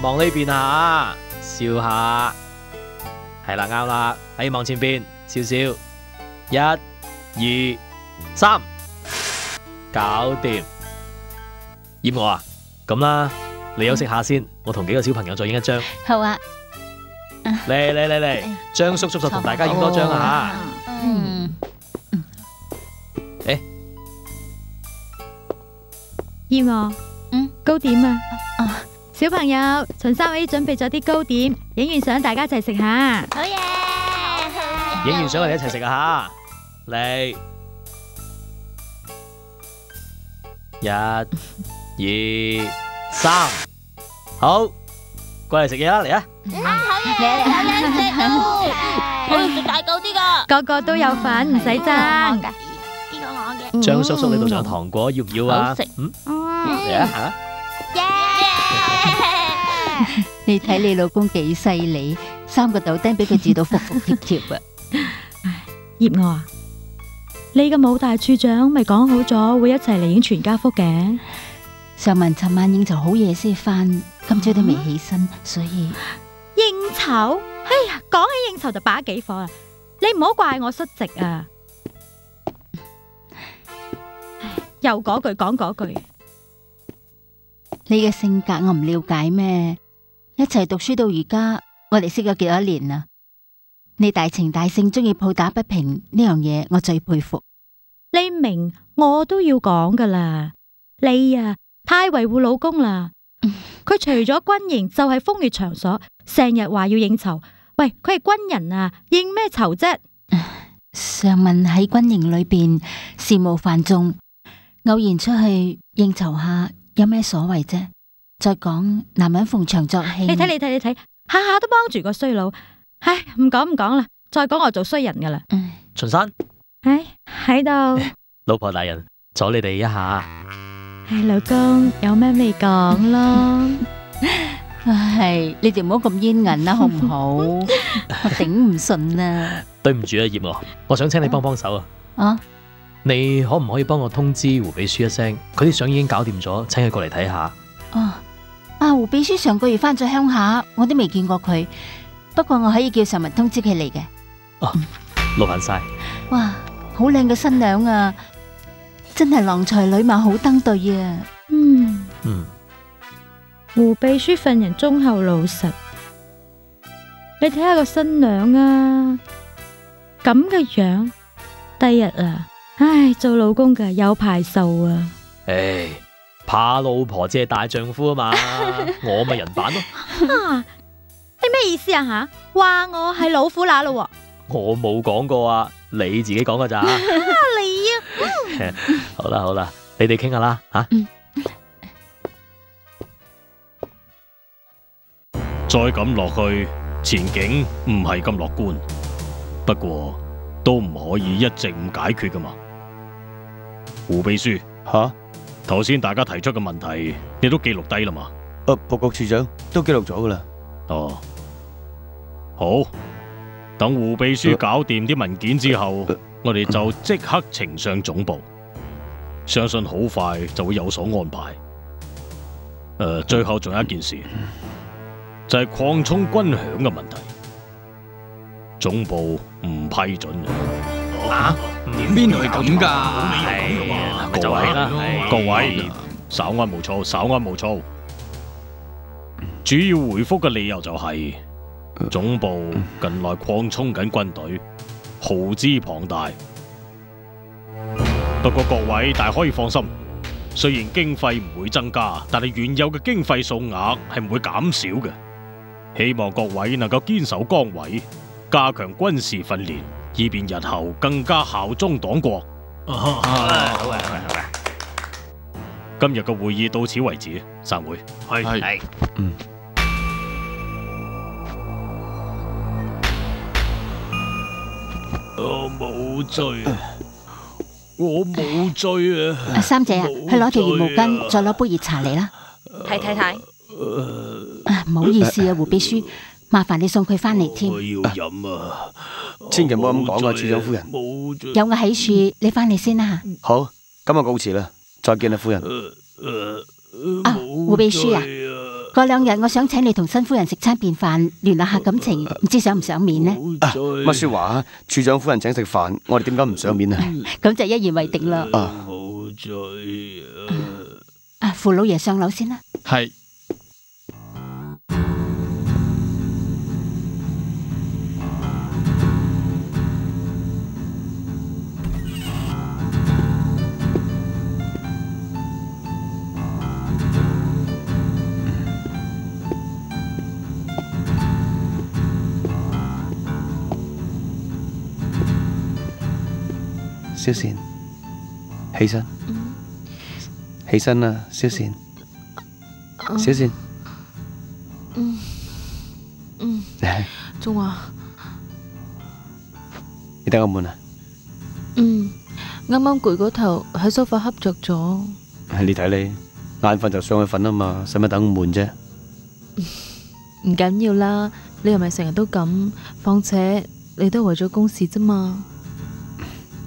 望呢邊啊，笑下，係啦，啱啦，喺望前邊笑笑，一、二、三，搞掂。閻我啊，咁啦，你休息下先，我同幾個小朋友再影一張。好啊，嚟，張叔叔就同大家影多張啊吓。閻我，糕點啊！小朋友，秦三位準備咗啲糕點，影完相大家一齊食下。好嘢！影完相我哋一齊食啊吓，嚟，一、二、三，好，過嚟食嘢啦，嚟啊！好嘢！好嘢食到，我要食大嚿啲噶。個個都有份，唔使爭。呢個我嘅。張叔叔呢度仲有糖果，要唔要啊？好食。嚟啊吓！你睇你老公幾犀利，3個豆丁俾佢治到服服帖帖啊！閻我啊，你個武大處長咪講好咗會一齊嚟影全家福嘅。上文尋晚應酬好夜先返，今朝都未起身，所以應酬？哎呀，講起應酬就把幾火啦！你唔好怪我失職啊！又嗰句講嗰句。你嘅性格我唔了解咩？一齊讀書到而家，我哋識咗幾多年啦？你大情大性，中意抱打不平呢樣嘢，我最佩服。你明我都要講噶啦，你啊太維護老公啦。佢除咗軍營就係風月場所，成日話要應酬。喂，佢係軍人啊，應咩酬啫？上文喺軍營裏邊事務繁重，偶然出去應酬下。有咩所謂啫？再講男人逢場作興，你睇，下下都幫住個衰佬。唉，唔講啦，再講我做衰人噶啦。秦山，唉，喺度。老婆大人，阻你哋一下。唉，老公有咩未講咯？唉，你哋唔好咁煙韌啦，好唔好？我頂唔順啊！對唔住啊，閻我想請你幫手啊。啊？你可唔可以幫我通知胡秘書一聲，佢啲相已經搞掂咗，請佢過嚟睇下。胡秘書上個月翻咗鄉下，我都未見過佢。不過我可以叫上文通知佢嚟嘅。勞煩晒。哇，好靚嘅新娘啊！真係郎才女貌，好登對啊！胡秘書份人忠厚老實，你睇下個新娘啊，咁嘅樣，第日啊！唉，做老公嘅有排受啊！唉，怕老婆即係大丈夫啊嘛，我咪人版咯。你咩意思啊吓？話我係老虎乸咯？我冇講過啊，你自己講噶咋？你啊！好啦，你哋傾下啦吓。再咁落去，前景唔係咁樂觀。不過都唔可以一直唔解決噶嘛。胡秘書，頭先大家提出嘅問題，你都記錄低啦嘛？報告處長，都記錄咗噶啦。哦，好，等胡秘書搞掂啲文件之後，我哋就即刻呈上總部，相信好快就會有所安排。最後仲有一件事，就係擴充軍餉嘅問題，總部唔批准嘅。邊度係咁噶？各位，稍安毋躁，稍安毋躁。主要回覆嘅理由就係總部近來擴充緊軍隊，耗資龐大。不過各位大可以放心，雖然經費唔會增加，但係原有嘅經費數額係唔會減少嘅。希望各位能夠堅守崗位，加強軍事訓練，以便日後更加效忠黨國。好嘅。今日嘅會議到此為止，散會。係。我冇醉，我冇醉啊！三姐啊，去攞條熱毛巾，再攞杯熱茶嚟啦。太。唔好意思啊，胡秘書，麻煩你送佢翻嚟添。我要飲啊！千祈唔好咁講啊，處長夫人。有我喺處，你翻嚟先啦。好，今日告辭啦，再見啦，夫人。胡秘書啊，過兩日我想請你同新夫人食餐便飯，聯絡下感情，唔知想唔想面呢？乜說話啊？處長夫人請食飯，我哋點解唔上面啊？咁就一言為定啦。扶老爺上樓先啦。係。小倩，起身，起身啦，小倩，小倩，仲話你等我悶啊？啱啱攰嗰頭喺梳化瞌着咗。你睇你眼瞓就上去瞓啊嘛，使乜等悶啫？唔緊要啦，你又咪成日都咁，況且你都係為咗公事啫嘛。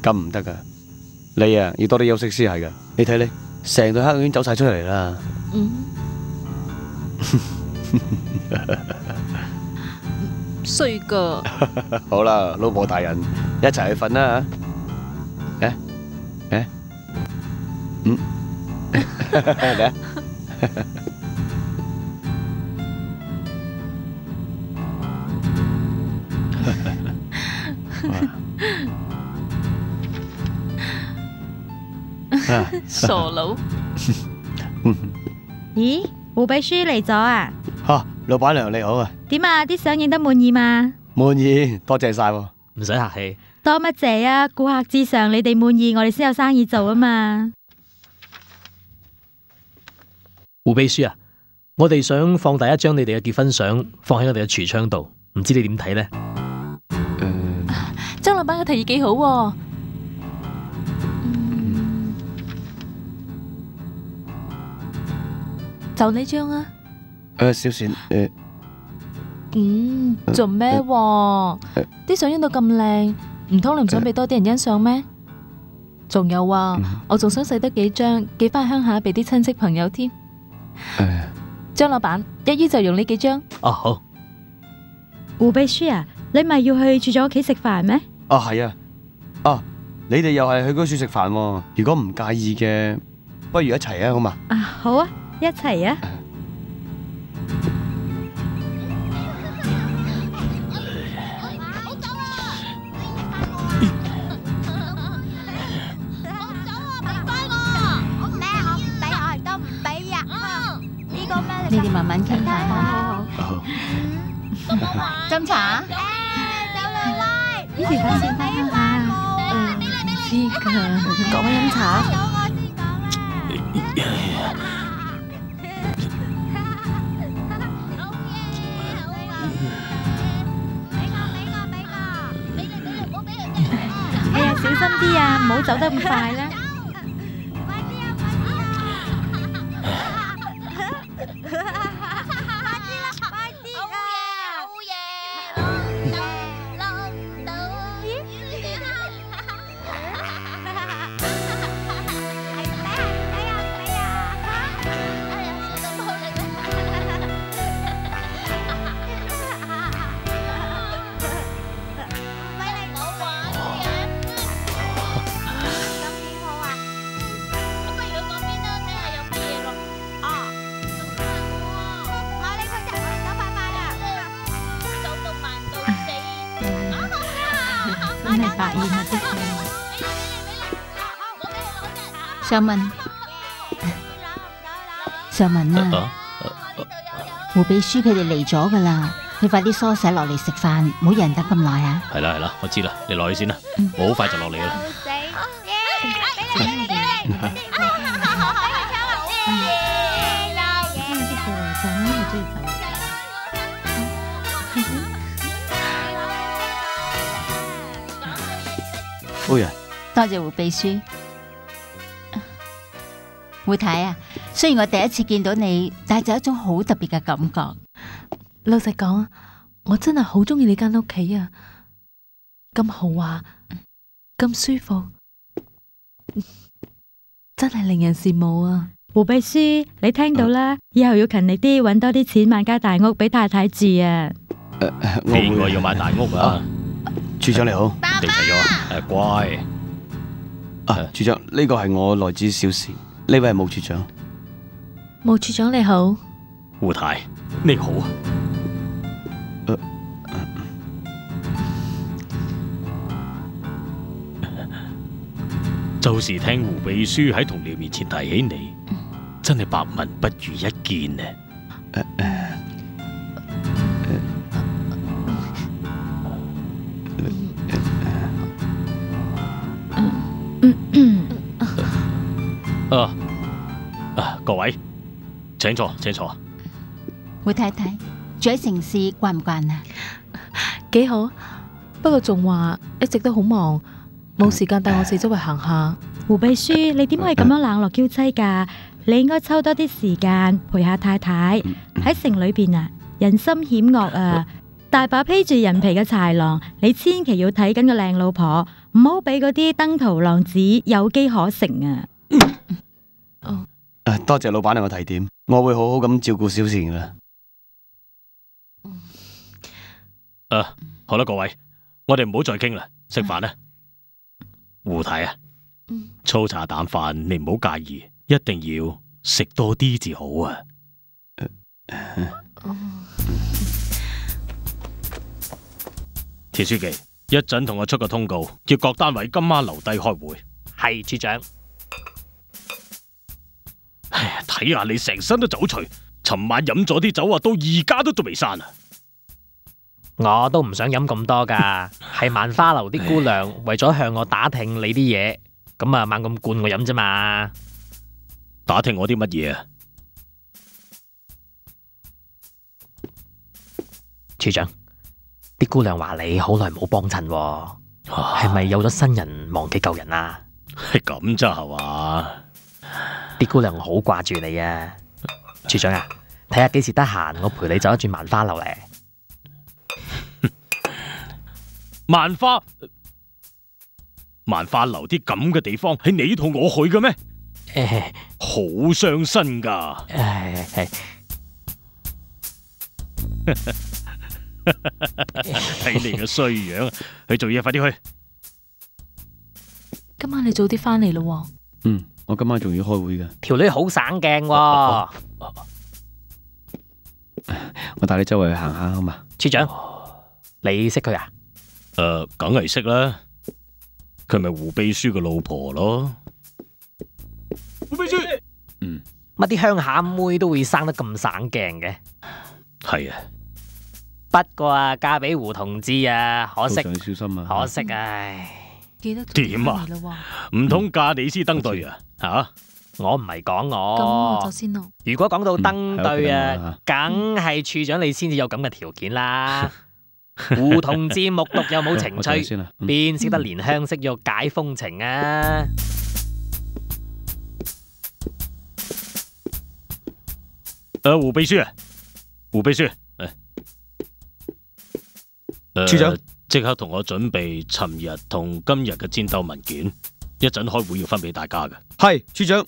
咁唔得噶，你啊要多啲休息先係噶。你睇你成對黑已經走晒出嚟啦。衰噶。好啦，老婆大人一齊去瞓啦吓。嚟啊！傻佬。咦，胡秘書嚟咗啊？老闆娘你好啊。點啊？啲相影得滿意嘛？滿意，多謝晒。唔使客氣。多乜謝啊！顧客至上，你哋滿意，我哋先有生意做啊嘛。胡秘書啊，我哋想放大一張你哋嘅結婚相，放喺我哋嘅櫥窗度，唔知你點睇呢？張老闆嘅提議幾好喎。就呢張啊。小倩，做咩喎？啲相影到咁靚，唔通你唔想俾多啲人欣賞咩？仲有啊，我仲想洗得幾張，寄翻去鄉下俾啲親戚朋友添。張老闆，一於就用呢幾張。哦，好。胡秘書啊，你咪要去處長屋企食飯咩？係啊。你哋又係去嗰處食飯喎。如果唔介意嘅，不如一齊啊，好嘛？好啊，一齊啊。你哋慢慢傾下啦。斟茶。呢條粉先得啊。唔知噶，講乜飲茶？哎呀，小心啲啊，唔好走得咁快啦。真係百厭啊！啲上文啊，胡秘書佢哋嚟咗噶啦，你快啲梳洗落嚟食飯，唔好有人等咁耐啊！係啦，我知啦，你落去先啦，我好快就落嚟噶啦。夫人，多謝胡秘書。胡太啊，雖然我第一次見到你，但係就有一種好特別嘅感覺。老實講啊，我真係好中意你間屋企啊，咁豪華，咁舒服，真係令人羨慕啊！胡秘書，你聽到啦，以後要勤力啲，搵多啲錢買間大屋俾太太住啊！邊個要買大屋啊？處長你好，嚟齊咗啊！乖。處長呢個係我來自小事，呢位係毛處長。毛處長你好。胡太，你好啊。就是聽胡秘書喺同僚面前提起你，真係百聞不如一見啊！各位，請坐，請坐。胡太太住喺城市慣唔慣啊？幾好，不過仲話一直都好忙，冇時間帶我四周圍行下。胡秘書，你點可以咁樣冷落嬌妻㗎？你應該抽多啲時間陪下太太。喺城裏邊啊，人心險惡啊，大把披住人皮嘅豺狼，你千祈要睇緊個靚老婆，唔好俾嗰啲登徒浪子有機可乘啊！多謝老闆娘嘅提點，我會好好咁照顧小倩噶啦。好啦，各位，我哋唔好再傾啦，食飯啦。胡太啊，粗茶淡飯你唔好介意，一定要食多啲至好啊。田書記，一陣同我出個通告，叫各單位今晚留低開會。係處長。唉，睇下你成身都酒除，尋晚飲咗啲酒啊，到而家都仲未散啊！我都唔想飲咁多噶，係萬花樓啲姑娘為咗向我打聽你啲嘢，咁啊猛咁灌我飲啫嘛。打聽我啲乜嘢啊？處長，啲姑娘話你好耐冇幫襯，係咪有咗新人忘記舊人啊？係咁咋係嘛？啲姑娘好掛住你啊，處長啊，睇下幾時得閒，我陪你走一轉萬花樓咧。萬花樓啲咁嘅地方係你同我去嘅咩？好傷身噶。睇你嘅衰樣，去做嘢快啲去。今晚你早啲翻嚟咯。我今晚仲要開會㗎。條女好省鏡喎。我帶你周圍去行下好嘛？處長，你識佢啊？梗係識啦。佢咪胡秘書嘅老婆咯。胡秘書，乜啲鄉下妹都會生得咁省鏡嘅？係啊。不過啊，嫁俾胡同志啊，可惜。路上要小心啊！可惜唉。記得點啊？唔通嫁李斯登對啊？吓！我唔係講咁我。我就先咯。如果講到登對啊，梗係處長你先至有咁嘅條件啦。胡同志木獨又冇情趣，邊識得憐香惜玉解風情啊？胡秘書啊，胡秘書，處長，即刻同我準備尋日同今日嘅戰鬥文件，一陣開會要分俾大家嘅。係，處長。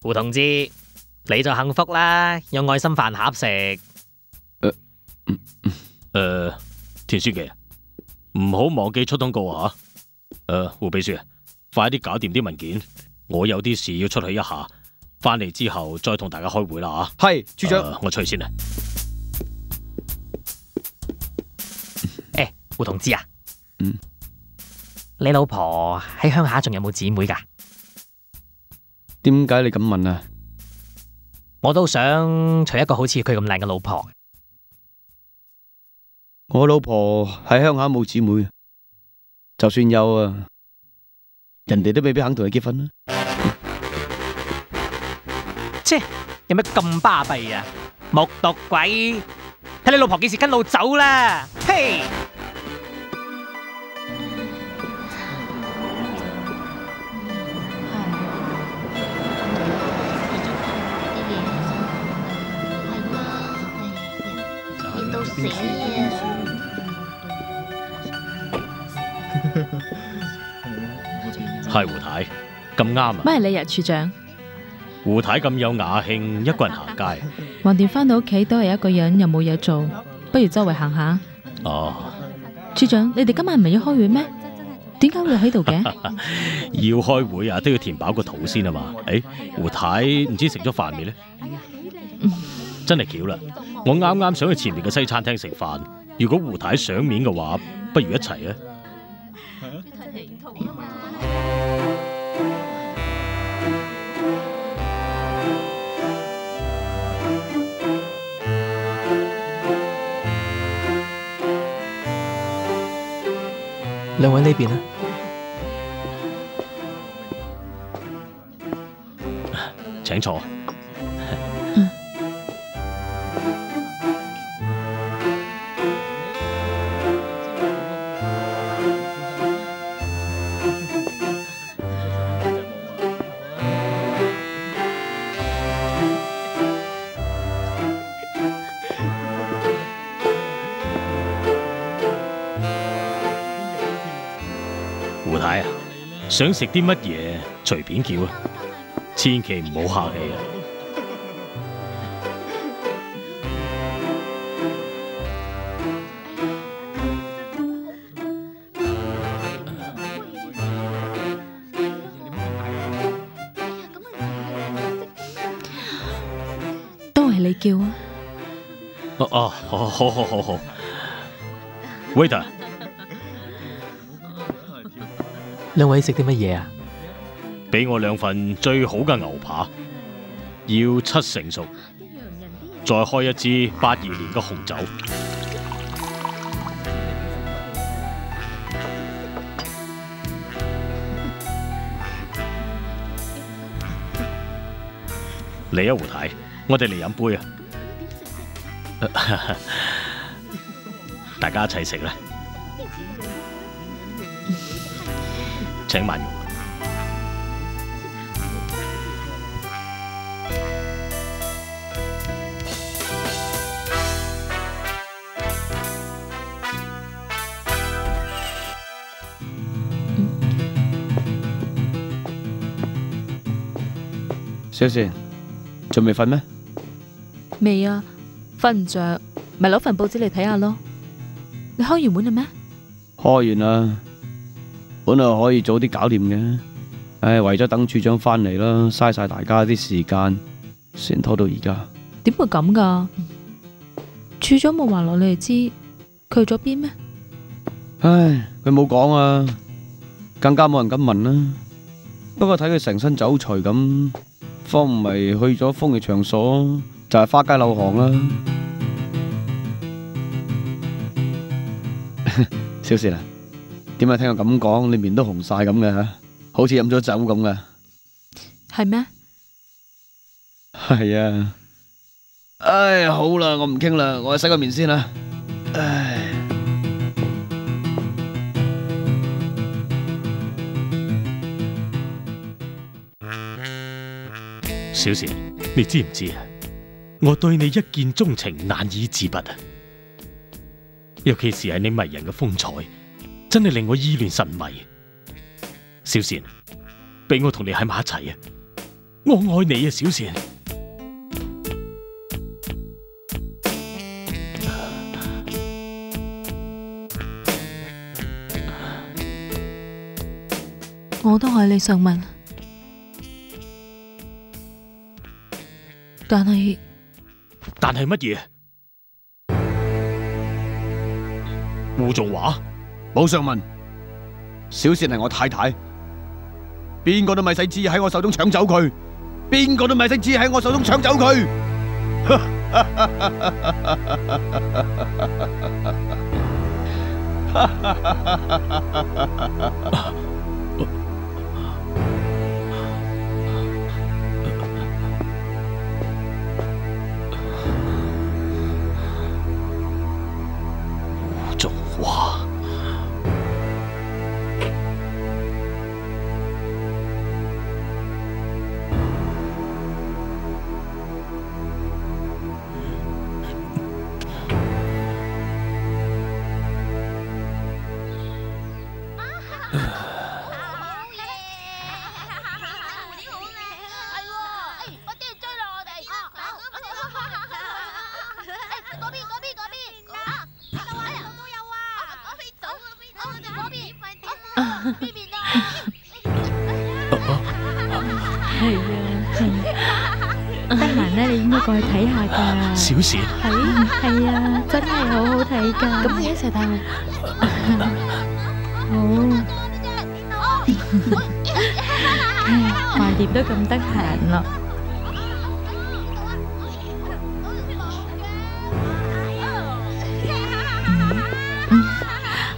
胡同志，你就幸福啦，有愛心飯盒食。田書記啊，唔好忘記出通告啊！胡秘書啊，快啲搞掂啲文件，我有啲事要出去一下，翻嚟之後再同大家開會啦啊！係，處長。我出去先啦。胡同志啊，你老婆喺鄉下仲有冇姊妹噶？點解你咁問啊？我都想娶一個好似佢咁靚嘅老婆。我老婆喺鄉下冇姊妹，就算有啊，人哋都未必肯同佢結婚啦。切，有咩咁巴閉啊？木獨鬼，睇你老婆幾時跟路走啦？嘿！係胡太，咁啱啊！乜係你啊，處長？胡太咁有雅興，一個人行街。橫掂翻到屋企都係一個人，又冇嘢做，不如周圍行下。哦，處長，你哋今晚唔係要開會咩？點解會喺度嘅？要開會啊，都要填飽個肚先啊嘛。胡太唔知食咗飯未呢？真係巧啦，我啱啱想去前面嘅西餐廳食飯。如果胡太賞面嘅話，不如一齊啊！兩位呢邊啊？請坐。胡太啊，想食啲乜嘢隨便叫啊，千祈唔好客氣啊！都係你叫啊！好。Waiter，兩位食啲乜嘢啊？俾我2份最好嘅牛扒，要7成熟，再開一支82年嘅紅酒。嚟啊，胡太，我哋嚟飲杯啊！大家一齊食啦，請慢用。小倩，仲未瞓咩？未啊，瞓唔着，咪攞份報紙嚟睇下咯。你開完會啦咩？開完啦，本來可以早啲搞掂嘅，唉，為咗等處長翻嚟啦，嘥晒大家啲時間，先拖到而家。點會咁噶？處長冇話落你哋知佢去咗邊咩？唉，佢冇講啊，更加冇人敢問啦。不過睇佢成身酒除咁，方唔係去咗風月場所，就係花街柳巷啦。小倩啊，點解聽我咁講，你面都紅晒咁嘅吓，好似飲咗酒咁嘅。係咩？係啊。唉，好啦，我唔傾啦，我去洗個面先啦。唉。小倩，你知唔知啊？我對你一見鍾情，難以自拔啊！尤其是係你迷人嘅風采，真係令我意亂神迷。小倩，俾我同你喺埋一齊啊！我愛你啊，小倩。我都愛你上文，但係乜嘢？胡仲華，冇上文，小倩係我太太，邊個都咪使旨意喺我手中搶走佢，邊個都咪使旨意喺我手中搶走佢。胡仲華，係啊，得閒咧，你應該過去睇下噶。小倩，係啊，真係好好睇噶。咁你一齊帶我。好，橫掂都咁得閒咯。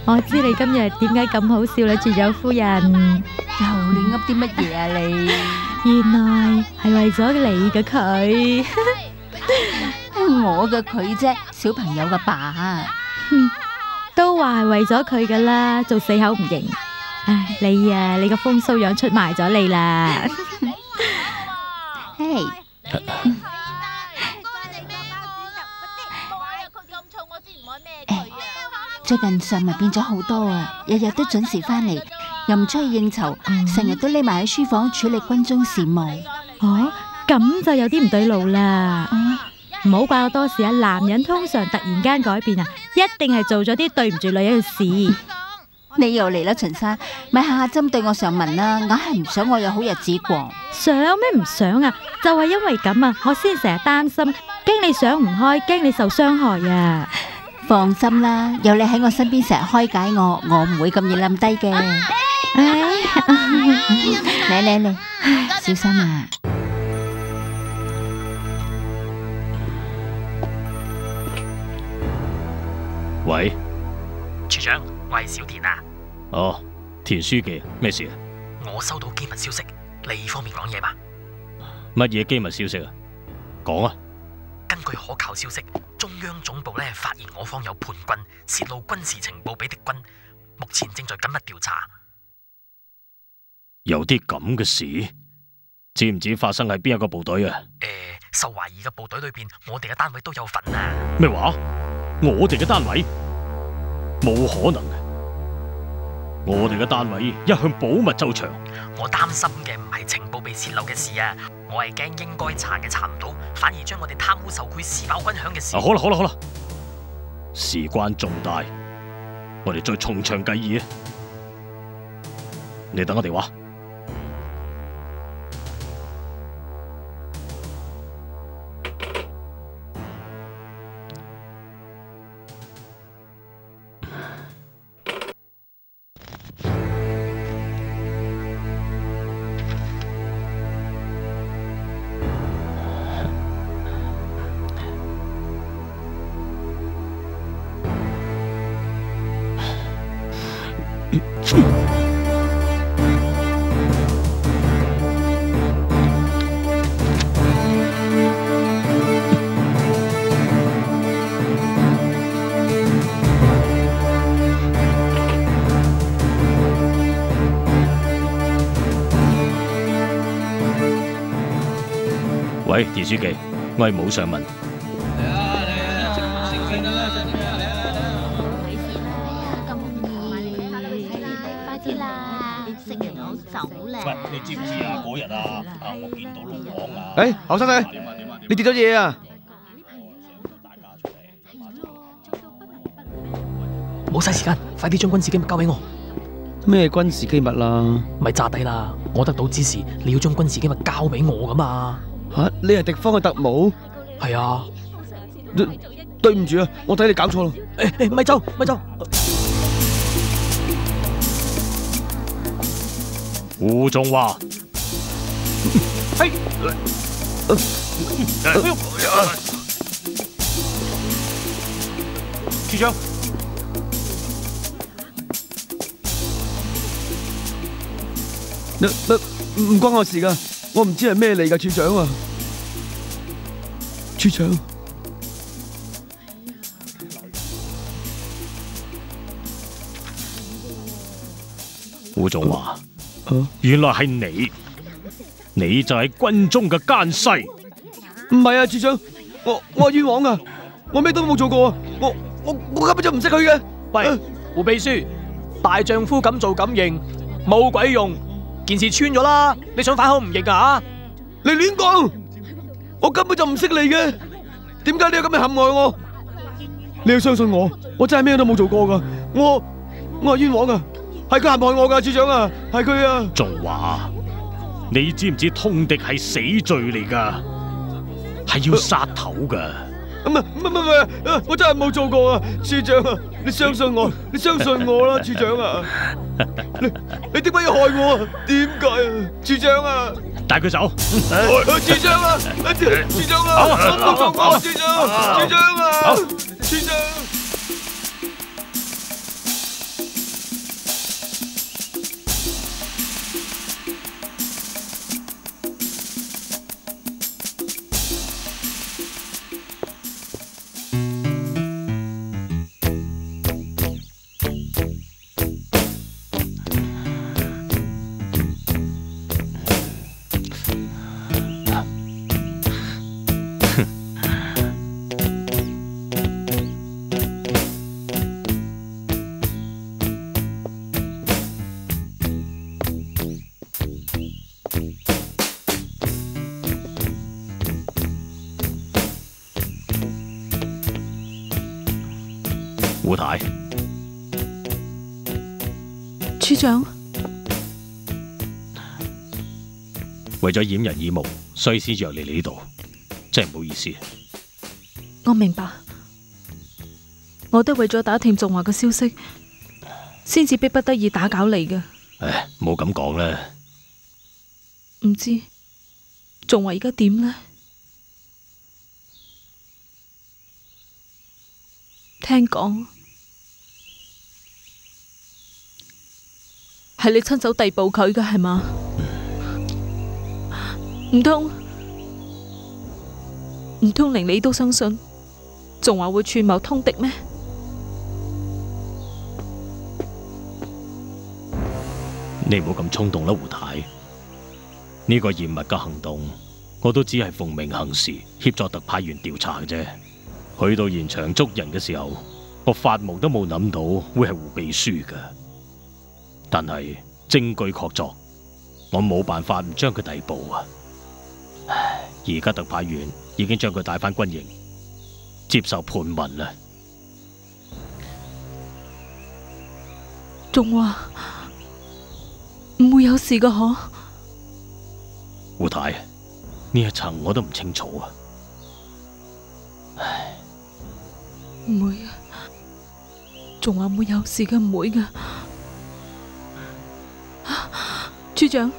我知你今日點解咁好笑啦，處長夫人。又亂噏啲乜嘢啊你？原來係為咗你嘅佢。我嘅佢啫，小朋友嘅爸。都話係為咗佢噶啦，做死口唔認。唉，你啊，你個風騷樣出賣咗你啦。嘿，最近上文變咗好多啊，日日都準時返嚟，又唔出去應酬，成日都匿埋喺書房處理軍中事務。哦，咁就有啲唔對路啦。唔好怪我多事啊，男人通常突然間改變啊，一定係做咗啲對唔住女人嘅事。你又嚟啦，秦生，咪下下針對我上文啦，硬係唔想我有好日子過。想咩唔想啊？就係因為咁啊，我先成日擔心，驚你想唔開，驚你受傷害啊。放心啦，有你喺我身邊成日開解我，我唔會咁易冧低嘅。嚟，小心啊！喂，處長，我係小田啊。哦，田書記，咩事啊？我收到機密消息，你方便講嘢嘛？乜嘢機密消息啊？講啊！根據可靠消息，中央總部發現我方有叛軍泄露軍事情報俾敵軍，目前正在緊密調查。有啲咁嘅事，知唔知發生喺邊一個部隊啊？受懷疑嘅部隊裏邊，我哋嘅單位都有份啊！咩話？我哋嘅單位？冇可能嘅！我哋嘅單位一向保密周詳。我擔心嘅唔係情報被泄漏嘅事啊，我係驚應該查嘅查唔到，反而將我哋貪污受賄、私飽軍饷嘅事。好啦，事關重大，我哋再從長計議啊！你等我電話。喂，田書記，我係武上文。喂，你知唔知啊？嗰日啊，我見到老王啊。誒，後生仔，你跌咗嘢啊？冇嘥時間，快啲將軍事機密交俾我。咩軍事機密啦？咪炸低啦！我得到指示，你要將軍事機密交俾我噶嘛？吓，你係敵方嘅特務？係啊。對唔住啊，我睇你搞錯咯。咪走！胡仲華，係。處長，唔關我事噶，我唔知係咩嚟噶，處長啊，處長。胡仲華，原來係你就係軍中嘅奸細。唔係啊，處長，我冤枉啊，我咩都冇做過啊，我根本就唔識佢嘅。喂，胡秘書，大丈夫敢做敢認，冇鬼用。件事穿咗啦，你想反口唔認啊？你亂講，我根本就唔識你嘅，點解你要咁樣陷害我？你要相信我，我真係咩都冇做過噶，我係冤枉啊！係佢陷害我噶，處長啊，係佢啊！仲話你知唔知通敵係死罪嚟噶，係要殺頭噶。唔係，我真係冇做過啊！處長啊，你相信我，你相信我啦，處長啊！你點解要害我啊？點解啊？處長啊！帶佢走。處長啊！處長啊！我冇做過，處長！處長啊！處長！胡太，處長，為咗掩人耳目，所以先約你嚟呢度，真係唔好意思。我明白，我都為咗打聽仲華嘅消息，先至逼不得已打攪你嘅。唉，冇咁講啦。唔知仲華而家點呢？聽講係你親手逮捕佢嘅係嘛？唔通連你都相信仲華會串謀通敵咩？你唔好咁衝動啦，胡太。呢個嚴密嘅行動，我都只係奉命行事，協助特派員調查嘅啫。去到現場捉人嘅時候，我發夢都冇諗到會係胡秘書㗎。但係證據確鑿，我冇辦法唔將佢逮捕啊！唉，而家特派員已經將佢帶返軍營，接受盤問啦。仲華唔會有事㗎嗬？胡太，呢一層我都唔清楚啊！唉，唔會啊，仲華唔會有事嘅，唔會㗎。處長，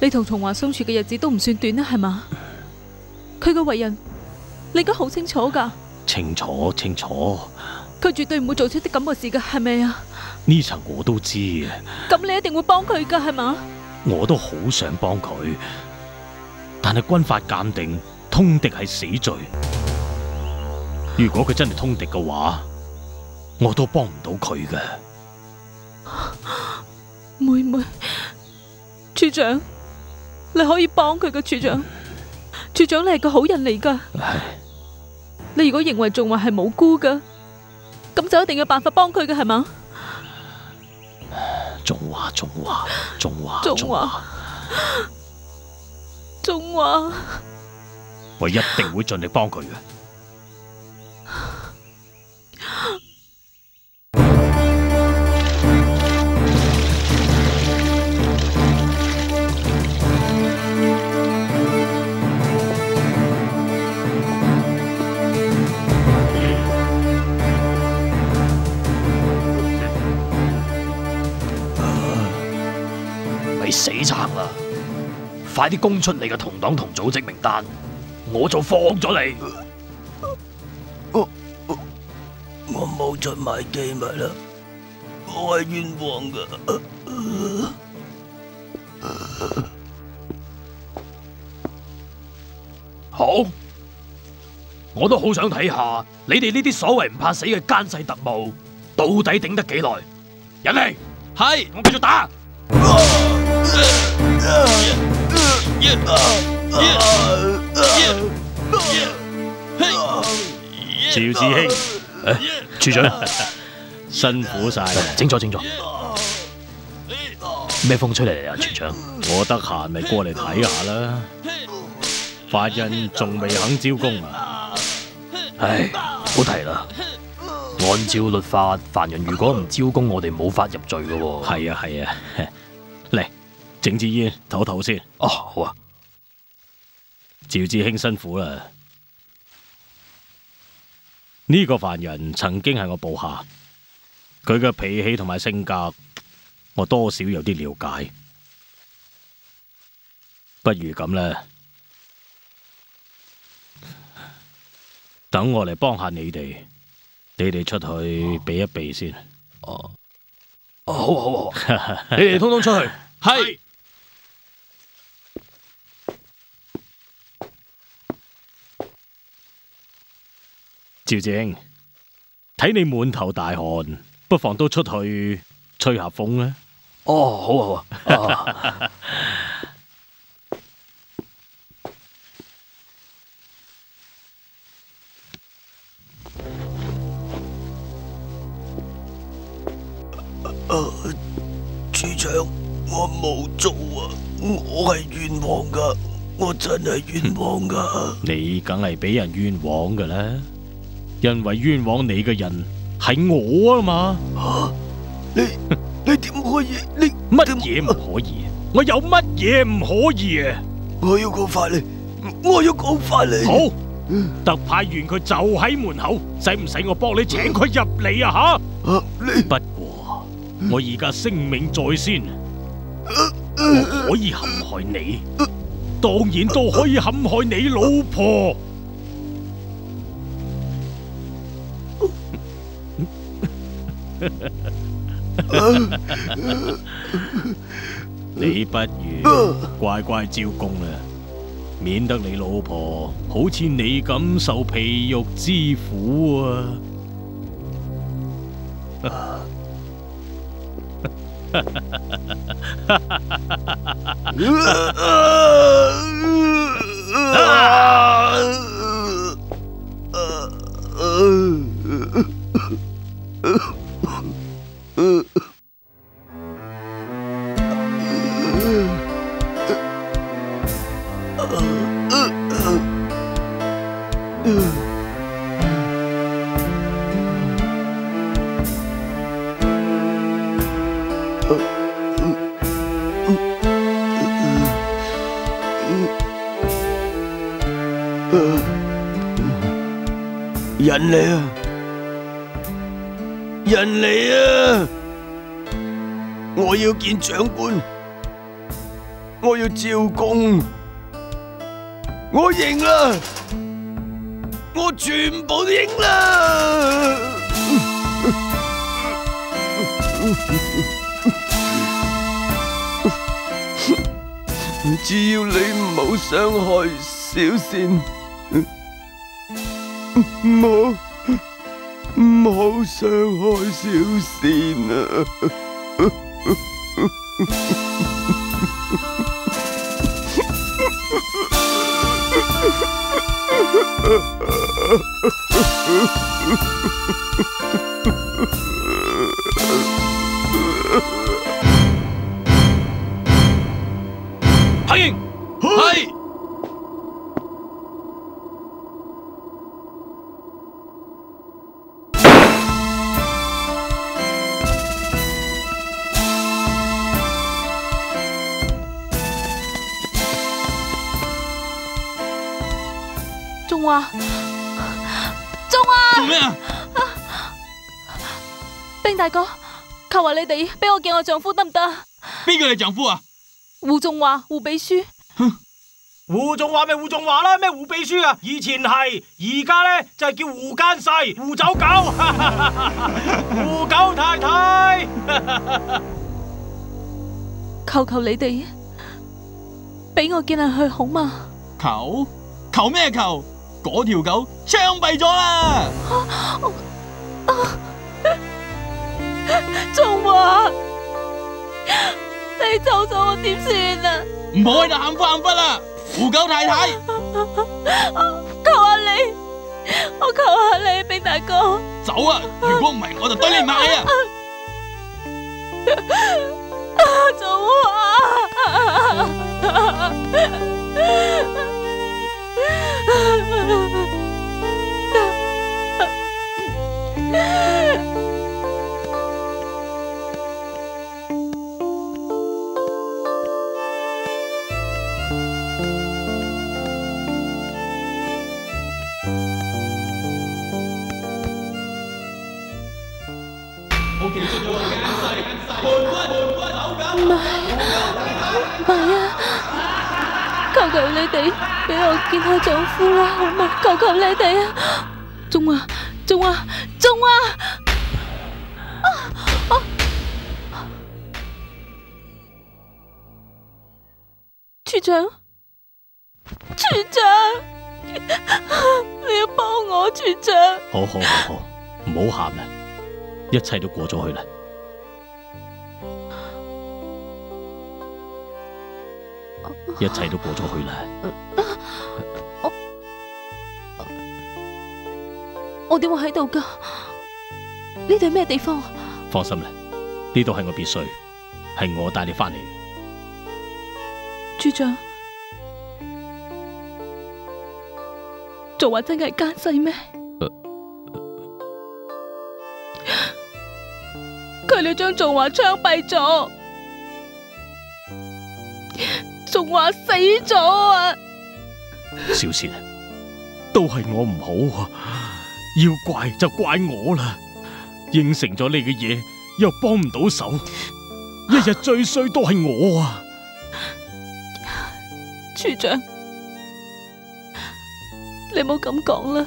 你同仲華相處嘅日子都唔算短啦，係嘛？佢嘅為人，你應該好清楚噶。清楚，佢絕對唔會做出啲咁嘅事噶，係咪啊？呢層我都知啊。咁你一定會幫佢噶，係嘛？我都好想幫佢，但係軍法鑑定通敵係死罪。如果佢真係通敵嘅話，我都幫唔到佢嘅。妹，處長，你可以幫佢嘅，處長。處長，你係個好人嚟噶。你如果認為仲華係無辜噶，咁就一定要辦法幫佢嘅，係嘛？仲華，我一定會盡力幫佢嘅。你死撐啦！快啲供出你嘅同黨同組織名單，我就放咗你。我冇出賣機密啦，我係冤枉噶。好，我都好想睇下你哋呢啲所謂唔怕死嘅奸細特務，到底頂得幾耐？人嚟，係，我繼續打。趙志興，處長辛苦晒，靜咗。咩風吹嚟啊，處長？我得閒咪過嚟睇下啦。法印仲未肯招供啊？唉，好提啦，按照律法，凡人如果唔招供，我哋冇法入罪噶。係啊係啊，嚟整支煙唞唞先。哦，好啊。趙志興辛苦啦。呢個犯人曾經係我部下，佢嘅脾氣同埋性格，我多少有啲了解。不如咁啦，等我嚟幫下你哋，你哋出去避一避先。哦，好好好，你哋通通出去。係。趙志興，睇你滿頭大汗，不妨都出去吹下風啦。哦，好啊好啊。處長，我冇做啊，我係冤枉噶，我真係冤枉噶。你梗係俾人冤枉噶啦，因為冤枉你嘅人係我啊嘛。你點可以？你乜嘢唔可以？我有乜嘢唔可以啊？我要告發你，我要告發你。好，特派員佢就喺門口，使唔使我幫你請佢入嚟啊？吓，不過我而家聲命在先，我可以陷害你，當然都可以陷害你老婆。你不如乖乖招供啦，免得你老婆好似你咁受皮肉之苦啊！人嚟啊！人嚟啊！我要見長官，我要招供，我認啦，我全部都認啦！只要你唔好傷害小倩。唔好傷害小倩啊！係，係。仲話做咩啊？兵大哥，求下你哋俾我見我丈夫得唔得？邊個係丈夫啊？胡仲華，胡秘書。胡仲華咪胡仲華啦，咩胡秘書啊？以前係，而家咧就係叫胡奸細、胡走狗、胡狗太太。求你哋俾我見下佢好嘛？求咩求？嗰條狗槍斃咗啦！仲華，你走咗我點算啊？唔好喺度喊忽啦，胡狗太太！求下你，我求下你，兵大哥。走啊！如果唔係，我就對你唔客氣啊！仲華。唔係啊！求求你哋俾我見下丈夫啦，好嘛？求求你哋啊！仲話！處長，你要幫我，處長。好，唔好喊啦，一切都過咗去啦。一切都過咗去啦。我點會喺度噶？呢度係咩地方？放心啦，呢度係我別墅，係我帶你翻嚟嘅。處長，仲話真係奸細咩？佢哋將仲華槍斃咗，仲華死咗啊！小倩，都係我唔好啊，要怪就怪我啦，應承咗你嘅嘢又幫唔到手，一日最衰都係我啊！處長，你唔好咁講啦。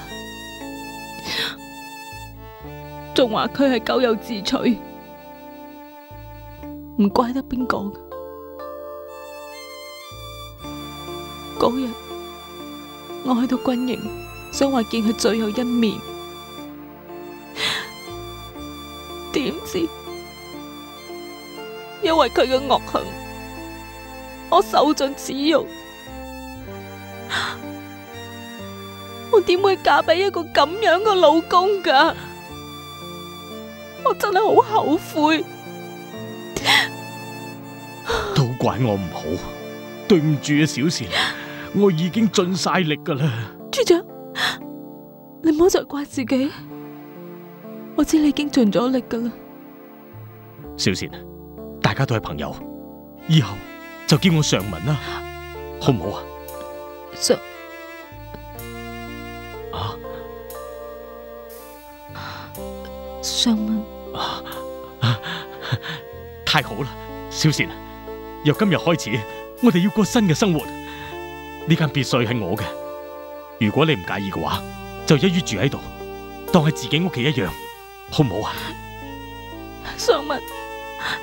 仲話佢係咎由自取，唔怪得邊個。嗰日我去到軍營，想話見佢最後一面，點知因為佢嘅惡行，我受盡恥辱。我點會嫁俾一個咁樣嘅老公㗎？我真係好後悔，都怪我唔好，對唔住啊，小倩，我已經盡晒力噶啦。處長，你唔好再怪自己，我知你已經盡咗力噶啦。小倩，大家都係朋友，以後就叫我上文啦，好唔好啊？上文太好啦，小倩，由今日開始，我哋要過新嘅生活。呢間別墅係我嘅，如果你唔介意嘅話，就一於住喺度，當係自己屋企一樣，好唔好啊？上文，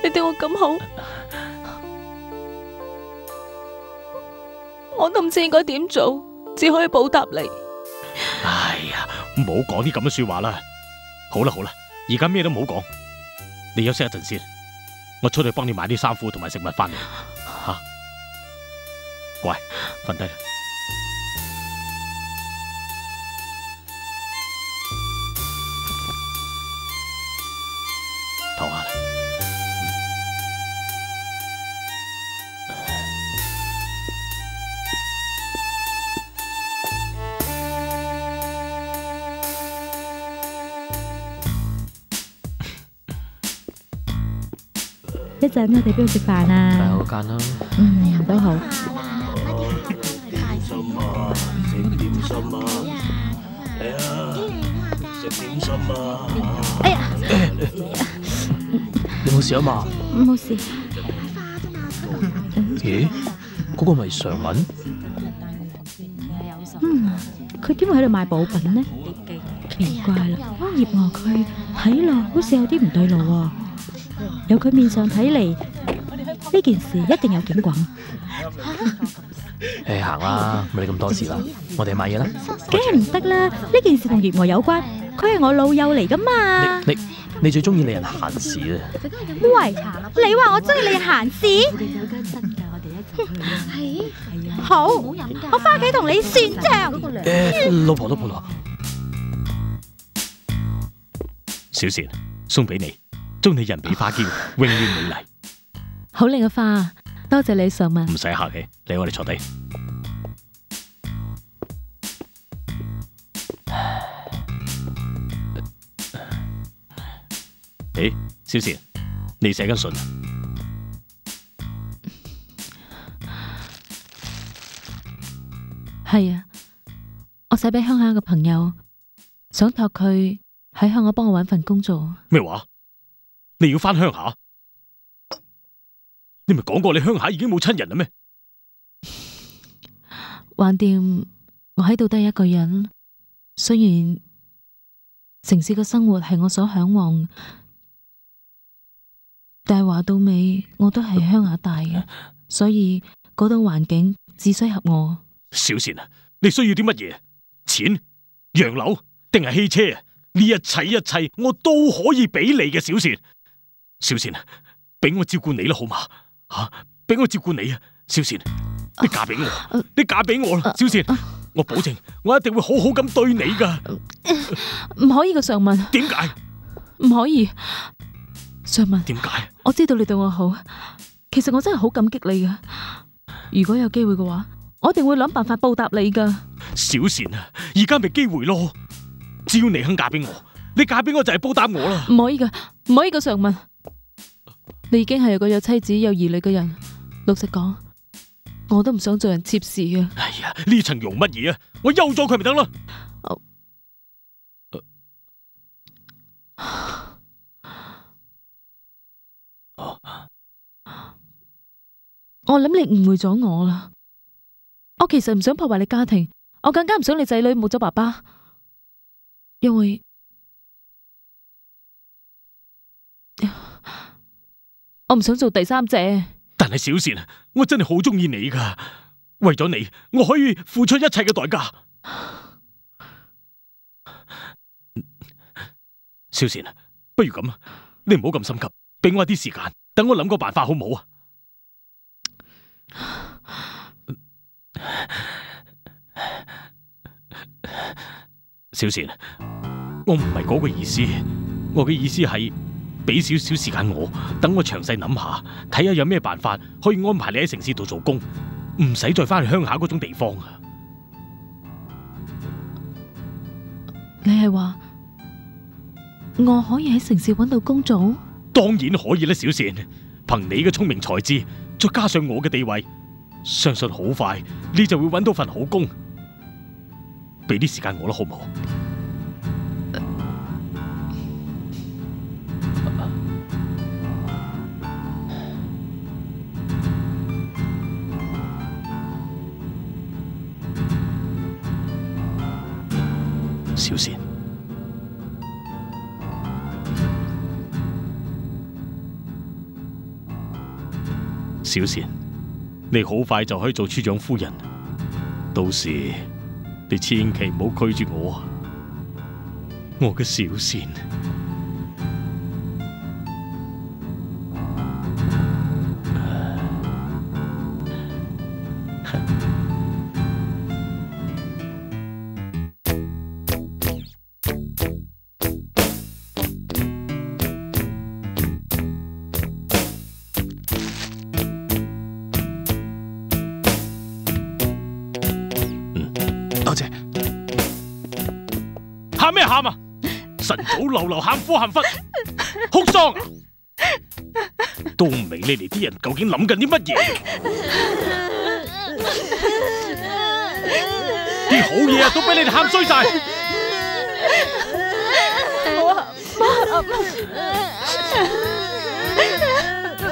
你對我咁好，我都唔知應該點做，只可以報答你。哎呀，唔好講啲咁嘅說話啦。好啦，而家咩都唔好講，你休息一陣先，我出去幫你買啲衫褲同埋食物翻嚟。吓，乖，瞓低啦。唞下啦。一陣我哋邊度食飯啊？嗰間啦。都好。點心啊！嚟啊！食點心啊！哎呀，你冇事啊嘛？冇事。咦？嗰個咪常文？佢點會喺度賣補品呢？奇怪啦，葉娥佢睇落好似有啲唔對路喎。由佢面上睇嚟，呢件事一定有警棍。誒，行啦，冇理咁多事啦，我哋買嘢啦。梗係唔得啦！呢件事同葉娥有關，佢係我老友嚟噶嘛。你最中意理人閒事啊？喂，你話我中意你閒事？好，我翻屋企同你算賬。老婆，小倩，送俾你，祝你人比花嬌，永遠美麗。好靚嘅花，多謝你上文。唔使客氣，嚟我哋坐低。誒，小倩，你寫緊信啊？係啊，我寫俾鄉下嘅朋友，想託佢喺香港幫我搵份工作。咩話？你要翻鄉下？你咪講過你鄉下已經冇親人啦咩？橫掂我喺度得一個人，雖然城市嘅生活係我所向往，但係話到尾我都係鄉下大嘅，所以嗰度環境只適合我。小倩啊，你需要啲乜嘢？錢、洋樓定係汽車啊？呢一切我都可以俾你嘅，小倩。小倩啊，俾我照顧你啦，好嘛？俾我照顧你啊，小倩，你嫁俾我，你嫁俾我啦，小倩，我保證我一定會好好咁對你噶。唔可以嘅，上文。點解？唔可以，上文。點解？我知道你對我好，其實我真係好感激你噶。如果有機會嘅話，我一定會諗辦法報答你噶。小倩啊，而家咪機會咯，只要你肯嫁俾我，你嫁俾我就係報答我啦。唔可以噶，唔可以嘅，上文。你已經係個有妻子有兒女嘅人，老實講，我都唔想做人妾侍啊！哎呀，呢層容乜嘢啊？我休咗佢咪得咯！我諗你誤會咗我啦。我其實唔想破壞你家庭，我更加唔想你仔女冇咗爸爸，因為我唔想做第三者。但係小倩啊，我真係好中意你噶，為咗你，我可以付出一切嘅代價。小倩啊，不如咁啊，你唔好咁心急，俾我一啲時間，等我諗個辦法好唔好啊？小倩，我唔係嗰個意思，我嘅意思係俾少少時間我，等我詳細諗下，睇下有咩辦法可以安排你喺城市度做工，唔使再翻去鄉下嗰種地方啊！你係話我可以喺城市搵到工做？當然可以啦，小倩，憑你嘅聰明才智，再加上我嘅地位，相信好快你就會搵到份好工。俾啲時間我啦，好唔好？小倩，小倩，你好快就可以做處長夫人，到時你千祈唔好拒絕我啊！我嘅小倩。多謝。喊咩喊啊？晨早流流喊苦喊忽，哭喪啊！都唔明你哋啲人究竟諗緊啲乜嘢？啲好嘢啊，都俾你哋喊衰晒！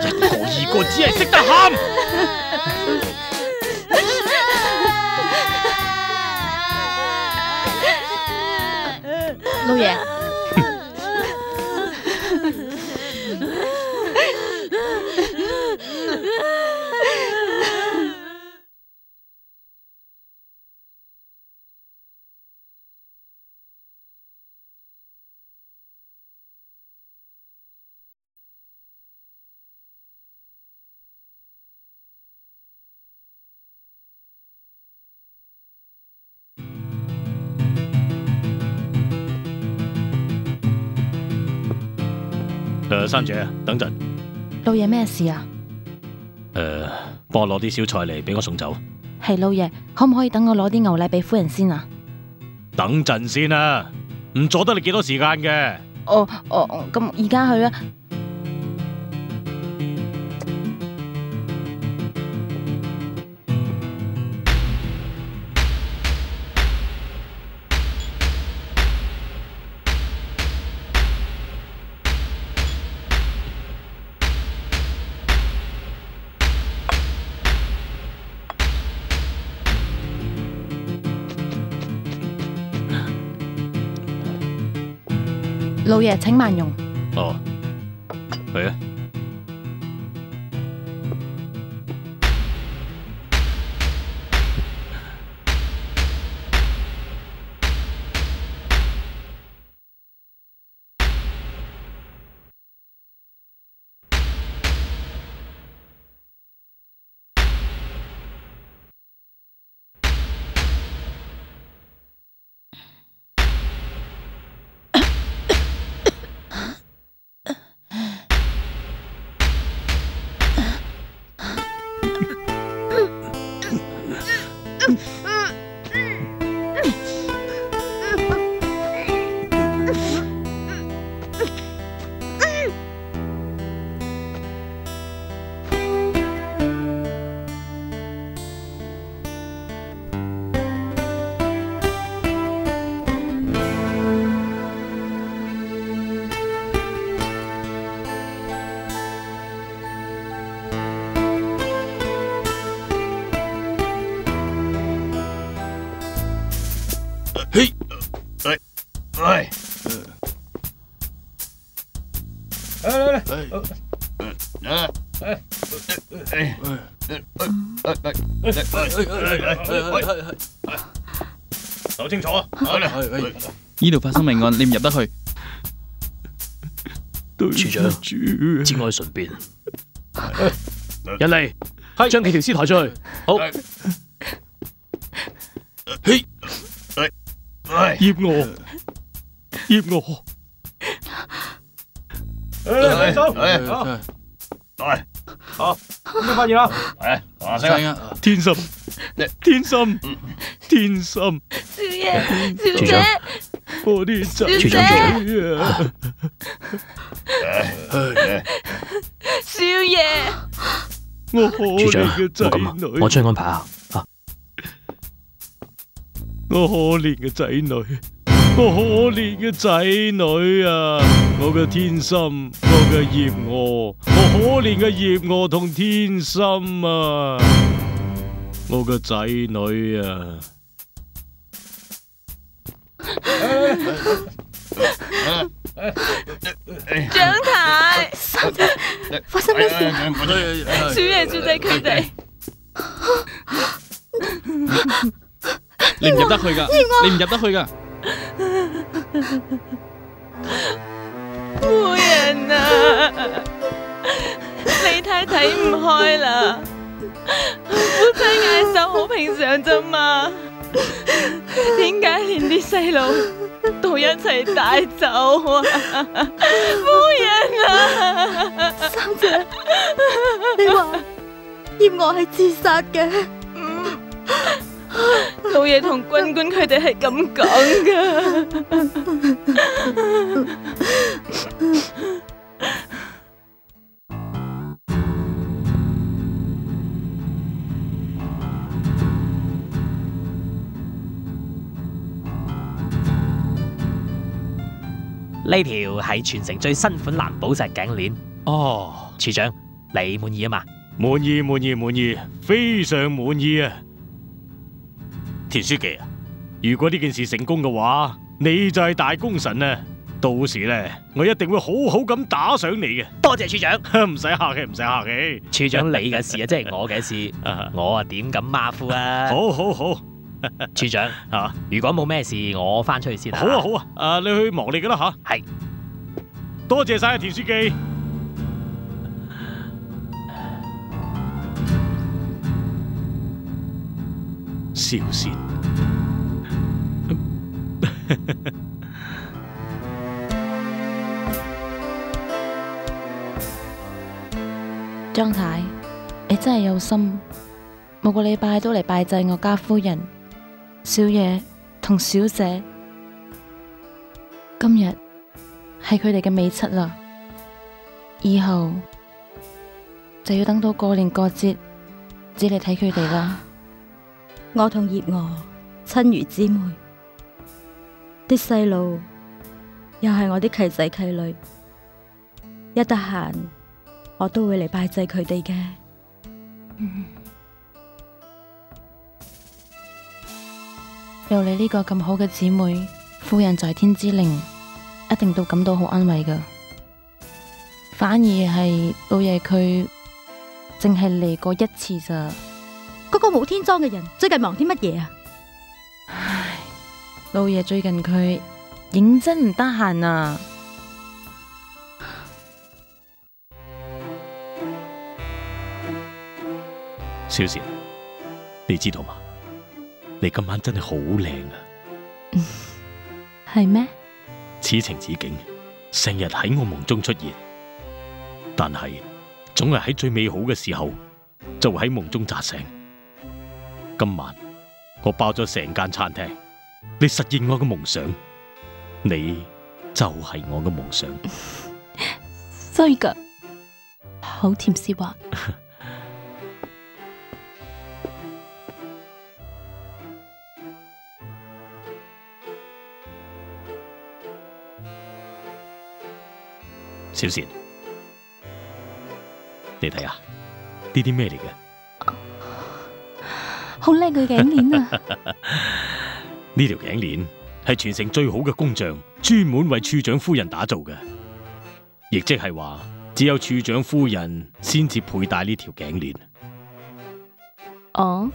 一個二個只係識得喊。老爺，山姐，等陣。老爺咩事啊？幫我攞啲小菜嚟俾我送走。係老爺，可唔可以等我攞啲牛奶俾夫人先啊？等陣先啊，唔阻得你幾多時間嘅。咁而家去啊！老爺請慢用。哦，係啊。嘿，喂，搞清楚啊！呢度發生命案，你唔入得去。處長，節哀順變。人嚟，將幾條屍抬出去。好。嘿，醃我，醃我。來，好，有咩發現啊？話聲啊！天心，天心，天心。少爺，小姐，我啲仔小姐啊！少爺，我可憐嘅仔女，我將安排下。我可憐嘅仔女，我可憐嘅仔女啊！我嘅天心，我嘅葉娥，我可憐嘅葉娥同天心啊！我嘅仔女啊！張太，發生咩事？小爺小姐佢哋。你唔入得去噶，你唔入得去噶。夫人啊，你太睇唔開啦，夫妻嗌手好平常啫嘛，點解連啲細路都一齊帶走啊？夫人啊，三姐，你話葉娥係自殺嘅？老爺同君君佢哋係咁講噶。呢條係全城最新款藍寶石頸鏈。哦，處長，你滿意啊嘛？滿意，滿意，滿意，非常滿意啊！田書記啊，如果呢件事成功嘅話，你就係大功臣啊！到時咧，我一定會好好咁打賞你嘅。多謝處長，唔使客氣，唔使客氣。處長你嘅事啊，即係我嘅事，我啊點敢馬虎啊？好好好，處長啊，如果冇咩事，我翻出去先。好啊好啊，你去忙你嘅啦吓。係，多謝晒田書記。笑先。張太，你真係有心，每個禮拜都嚟拜祭我家夫人、少爺同小姐。今日係佢哋嘅尾七啦，以後就要等到過年過節至嚟睇佢哋啦。我同葉娥親如姊妹，啲細路又係我啲契仔契女，一得閒我都會嚟拜祭佢哋嘅。有你呢個咁好嘅姊妹，夫人在天之靈，一一定都感到好安慰噶，反而係老爺佢淨係嚟過一次咋。嗰個冇天裝嘅人最近忙啲乜嘢啊？唉，老爺最近佢認真唔得閒啊。小倩，你知道嗎？你今晚真係好靚啊！係咩？此情此景，成日喺我夢中出現，但係總係喺最美好嘅時候，就會喺夢中扎醒。今晚我包咗成間餐廳，你實現我嘅夢想，你就係我嘅夢想。衰噶，口甜舌滑。小倩，你睇下呢啲咩嚟嘅？好靚嘅頸鏈啊！呢條頸鏈係全城最好嘅工匠專門為處長夫人打造嘅，亦即係話只有處長夫人先至佩戴呢條頸鏈。哦，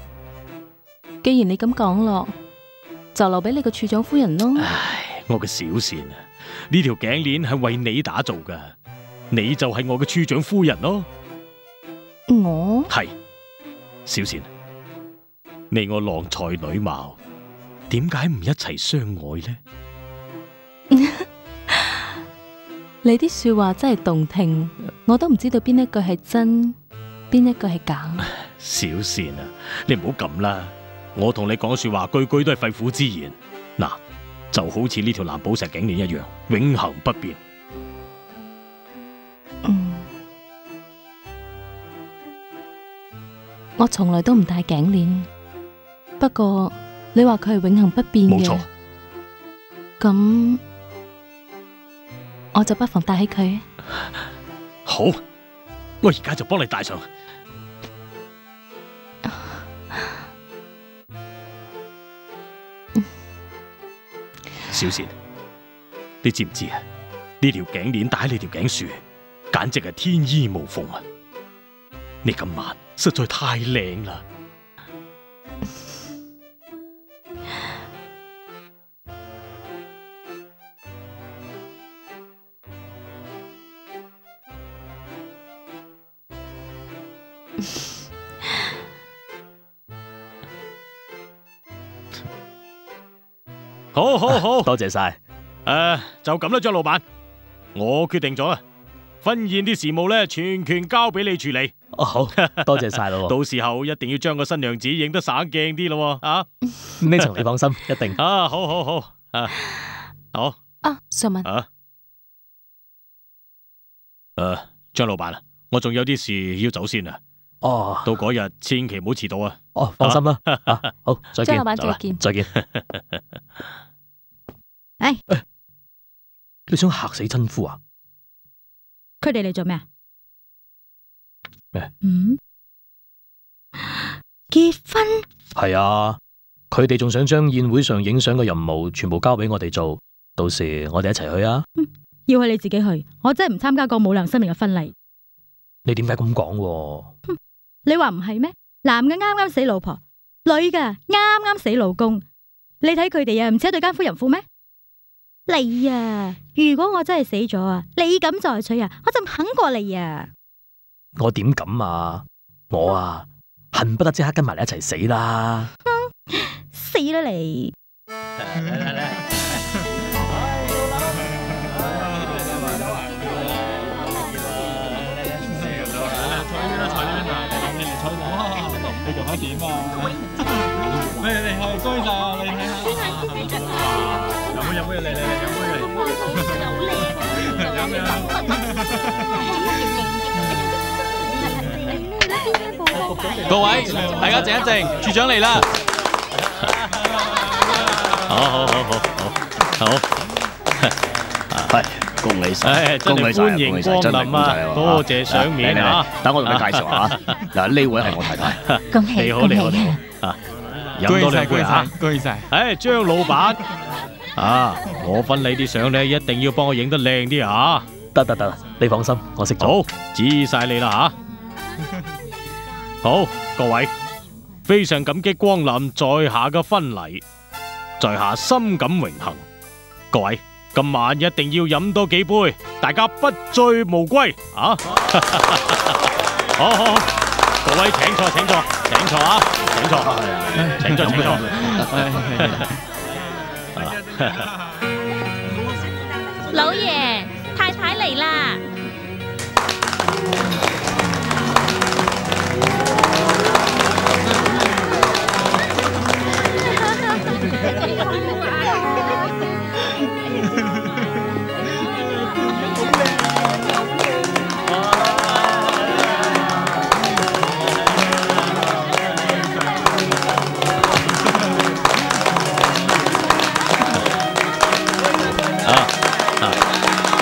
既然你咁講咯，就留俾你個處長夫人咯。唉，我嘅小倩啊，呢條頸鏈係為你打造嘅，你就係我嘅處長夫人咯。我係小倩，你我郎才女貌，點解唔一齊相愛呢？你啲說話真係動聽，我都唔知道邊一句係真，邊一句係假。小倩啊，你唔好咁啦，我同你講說話句句都係肺腑之言。嗱，就好似呢條藍寶石頸鏈一樣，永恆不變。我從來都唔戴頸鏈，不過你話佢係永恆不變嘅，冇錯。咁我就不妨戴起佢。好，我而家就幫你戴上。小倩，你知唔知啊？呢條頸鏈戴喺你條頸樹，簡直係天衣無縫啊！你今晚實在太靚啦！好，多謝晒。就咁啦，張老闆，我決定咗啦，婚宴啲事務咧，全權交俾你處理。哦，好，多謝晒咯。到時候一定要將個新娘子影得省鏡啲咯，啊！呢層你放心，一定。啊，好，好。啊，上文。張老闆啊，我仲有啲事要走先啊。哦，到嗰日千祈唔好遲到啊。哦，放心啦。好，再見。張老闆再見。再見。唉，你想嚇死親夫啊？佢哋嚟做咩啊？咩？結婚？係啊，佢哋仲想將宴會上影相嘅任務全部交俾我哋做，到時我哋一齊去啊！要係你自己去，我真係唔參加個冇良心人嘅婚禮。你點解咁講？你話唔係咩？男嘅啱啱死老婆，女嘅啱啱死老公，你睇佢哋啊，唔似一對奸夫淫婦咩？你啊，如果我真係死咗啊，你敢再娶啊，我就唔肯過嚟啊！我點敢啊？我啊，恨不得即刻跟埋你一齊死啦！死啦你！你做開點啊？你係該晒啊！你睇下，飲杯嚟，飲杯嚟。各位，大家靜一靜，處長嚟啦！好，係恭喜晒，真係歡迎光臨啊！多謝賞面啊！等我同你介紹下，嗱，呢位係我太太。恭喜你好啊！飲多兩杯啊！恭喜晒！張老闆啊，我分你啲相呢，一定要幫我影得靚啲啊！得，你放心，我識做。好，指晒你啦吓。好，各位，非常感激光臨在下嘅婚禮，在下深感榮幸。各位，今晚一定要飲多幾杯，大家不醉無歸啊！好，各位請坐啊，請坐。老爺，太太嚟啦！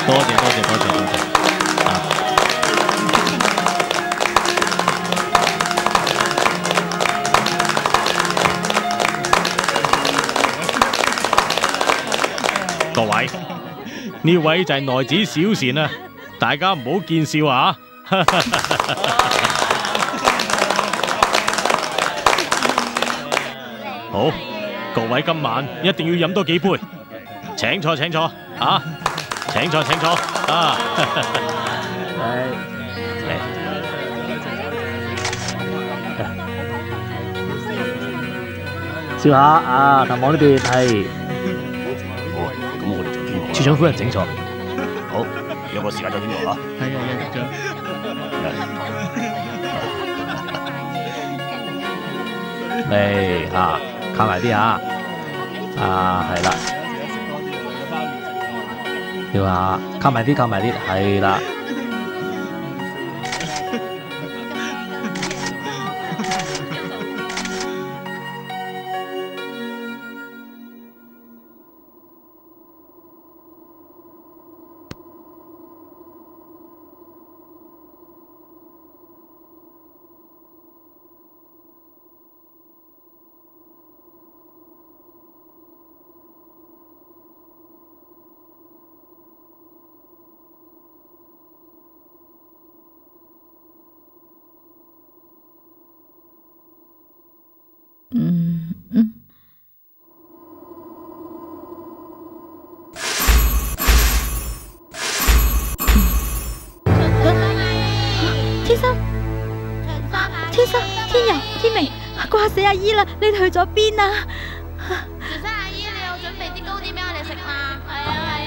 多謝。各位，呢位就係內子小善啊，大家唔好見笑啊！好，各位今晚一定要飲多幾杯，請坐啊！請坐啊！笑下啊！探望呢邊係。咁我哋就傾過。處長夫人請坐。好，有個時間再傾過啊。係局長。嚟啊，靠埋啲啊！係啦。笑下，靠埋啲，係啦。掛死阿姨啦！你哋去咗邊啊？陳生阿姨，你有準備啲糕點俾我哋食嘛？係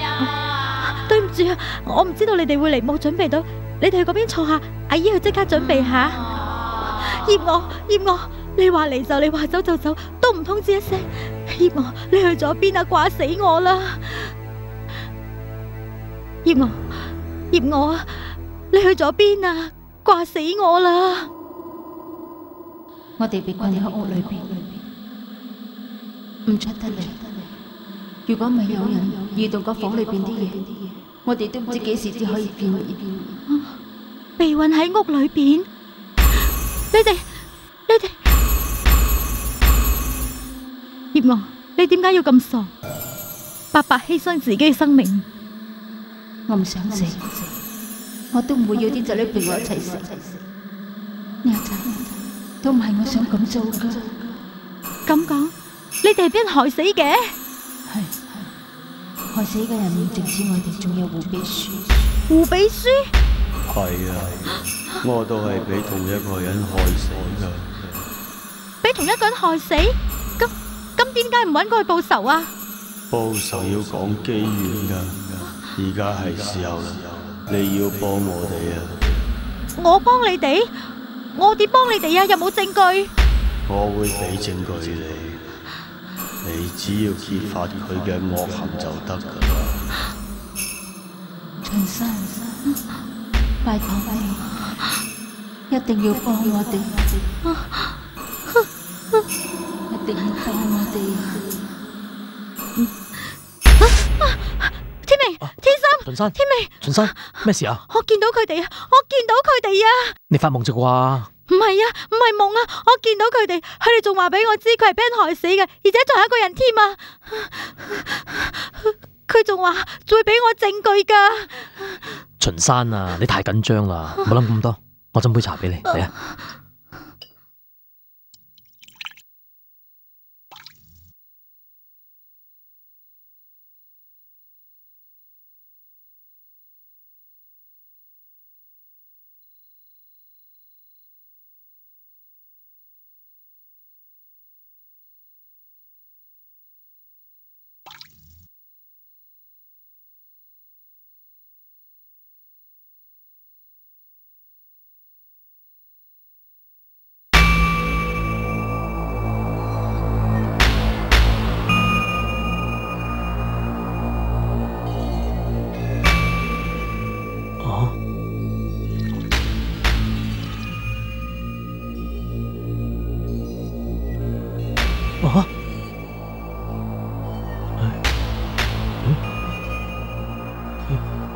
啊。對唔住啊，我唔知道你哋會嚟，冇準備到。你哋去嗰邊坐下，阿姨去即刻準備下。葉我，你話嚟就嚟，話走就走，都唔通知一聲。葉我，你去咗邊啊？掛死我啦！葉我啊，你去咗邊啊？掛死我啦！我哋被困喺屋裏邊，唔出得嚟。如果唔係有人移動個房裏邊啲嘢，我哋都唔知幾時至可以見面。被困喺屋裏邊，你哋，葉望，你點解要咁傻？白白犧牲自己嘅生命。我唔想死，我都唔會要啲仔女陪我一齊死。呢一陣都唔係我想咁做噶。咁講，你哋係俾人害死嘅？係害死嘅人唔淨止我哋，仲有胡秘書。胡秘書？係啊，我都係俾同一個人害死噶。俾同一個人害死？咁點解唔揾佢去報仇啊？報仇要講機緣噶，而家係時候啦，你要幫我哋啊！我幫你哋？我點幫你哋啊？有冇證據？我會俾證據你只要揭發佢嘅惡行就得噶啦。秦生，拜託你，一定要幫我哋，一定要幫我哋。天明，天心，秦生，天明，秦生，咩事啊？我見到佢哋啊！我見到佢哋啊！你發夢啫啩？唔係啊，唔係夢啊！我見到佢哋仲話俾我知佢係俾人害死嘅，而且仲有一個人添啊！佢仲話會俾我證據噶。秦山啊，你太緊張啦，唔好諗咁多，我斟杯茶俾你，嚟啊！啊！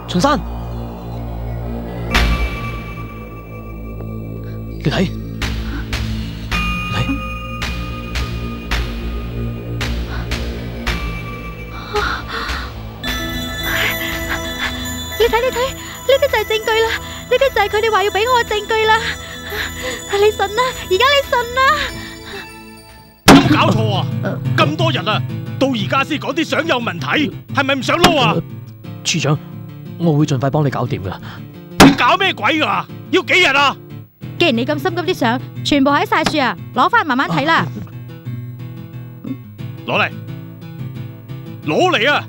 秦山，你睇，你睇，呢啲就係證據啦，呢啲就係佢哋話要俾我嘅證據啦。你信啦，而家你信啦。有冇搞錯啊？咁多人啊，到而家先講啲相有問題，係咪唔想撈啊？處長，我會盡快幫你搞掂噶。你搞咩鬼噶？要幾日啊？既然你咁心急啲相，全部喺晒處啊，攞翻慢慢睇啦。攞嚟啊！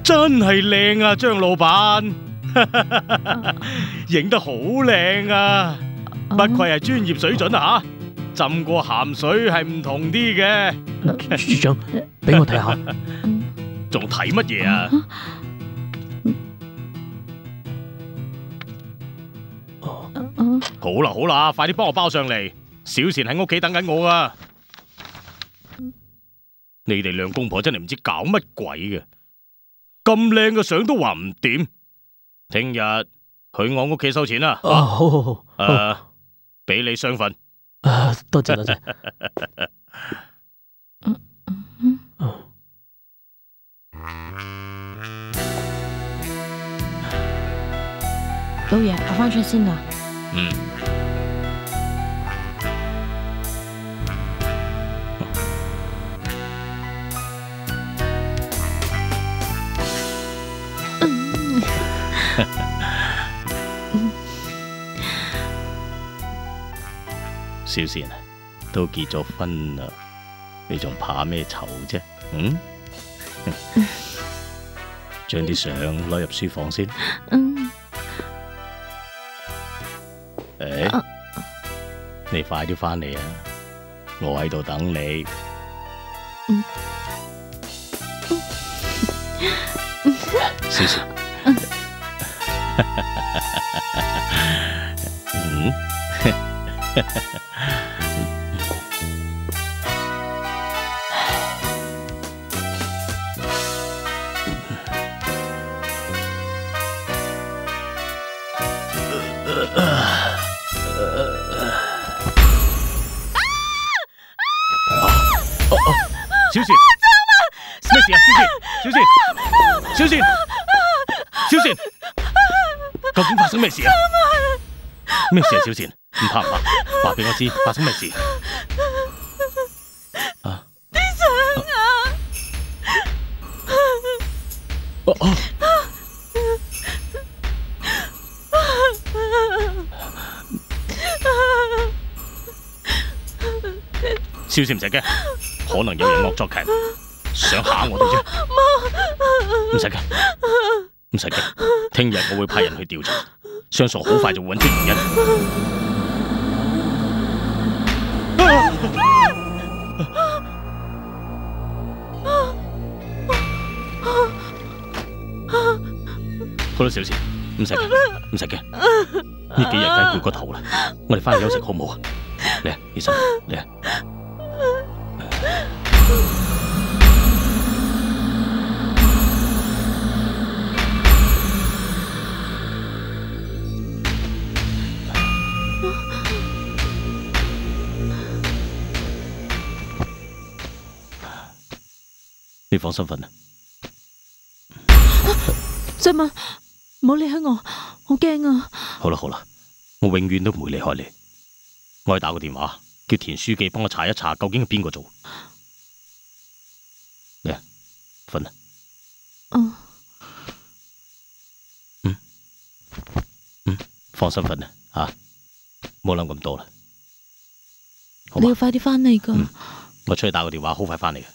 真係靚啊，張老闆，影得好靚啊！不愧係專業水準啊吓，浸過鹹水係唔同啲嘅。處長，俾我睇下，仲睇乜嘢啊？好啦，快啲幫我包上嚟，小倩喺屋企等緊我啊！你哋兩公婆真係唔知搞乜鬼嘅。咁靚嘅相都話唔掂，聽日去我屋企收錢啦。好，俾你雙份。多謝。老爺，我翻出先啦。小倩啊，都結咗婚啦，你仲怕咩醜啫？將啲相攞入書房先。你快啲翻嚟啊！我喺度等你。小倩。小倩，咩事啊？小倩，究竟發生咩事啊？咩事啊？小倩，唔怕，話俾我知發生咩事。啲相啊！小倩唔使驚，可能有人惡作劇，想嚇我哋啫。唔使驚，聽日我會派人去調查，相信好快就會揾出原因。好啦，小倩，唔使嘅，唔使嘅。呢幾日梗係攰過頭啦，我哋翻去休息好唔好啊？嚟啊，醫生，嚟啊！你放心瞓啊！俊文，唔好離開我，好驚啊！好啦好啦，我永遠都唔會離開你。我去打個電話，叫田書記幫我查一查，究竟係邊個做。嚟啊，瞓啊！放心瞓啊，吓，冇諗咁多啦。你要快啲翻嚟噶。我出去打個電話，好快翻嚟嘅。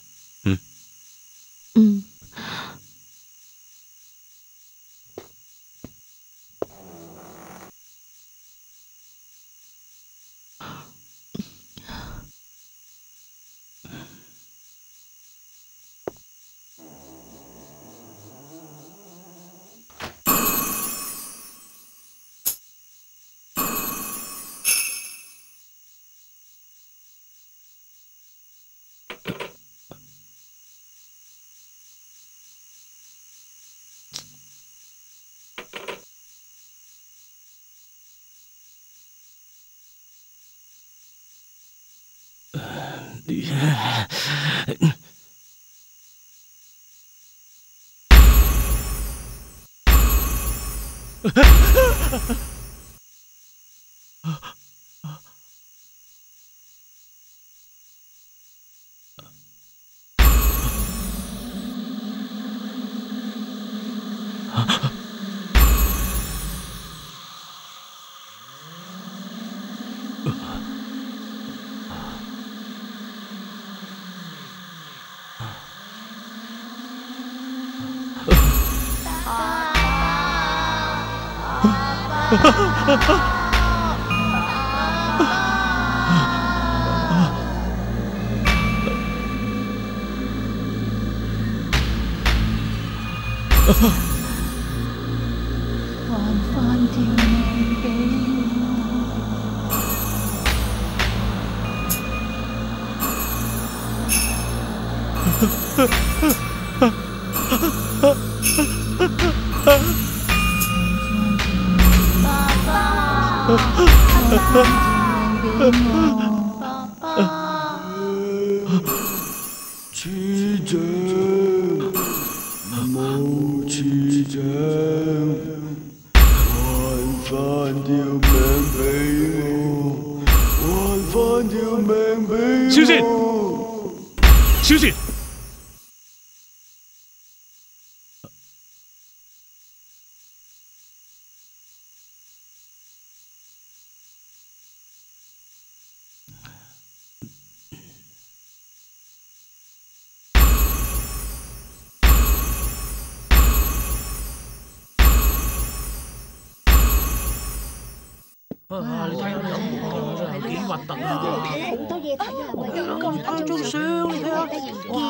還翻條命俾處長，冇處長，還翻條命俾我，還翻條命俾我。小倩，小倩。你睇下幾核突啊！好多嘢睇啊！咁拍張相，你睇下，哇，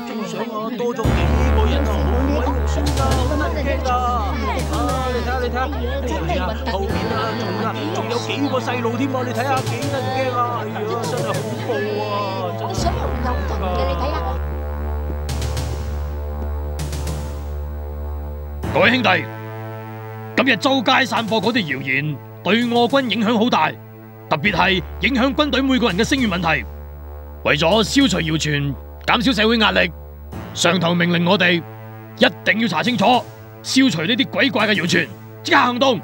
張相啊多咗幾個人啊，好鬼肉酸㗎，好得人驚㗎！你睇下，你睇下，係啊，後面啊，仲有幾個細路添啊！你睇下幾得人驚啊！哎呀，真係恐怖啊！真係相又有人嘅，你睇下。各位兄弟，今日周街散播嗰啲謠言，對我軍影響好大，特別係影響軍隊每個人嘅聲譽問題。為咗消除謠傳，減少社會壓力，上頭命令我哋一定要查清楚，消除呢啲鬼怪嘅謠傳，即刻行動。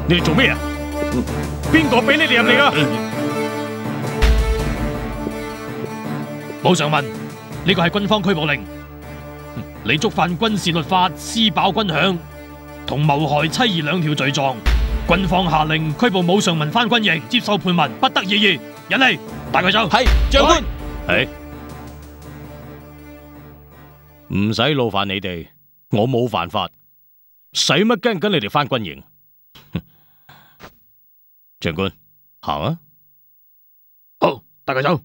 你哋做咩啊？邊個俾你哋入嚟㗎？冇上問，呢個係軍方拘捕令。你觸犯軍事律法私飽軍餉同謀害妻兒2條罪狀，軍方下令拘捕武尚文返軍營接受盤問，不得異議。引嚟，帶佢走。係，長官。係，唔使勞煩你哋，我冇犯法，使乜驚跟你哋返軍營？長官，行啊！好，帶佢走。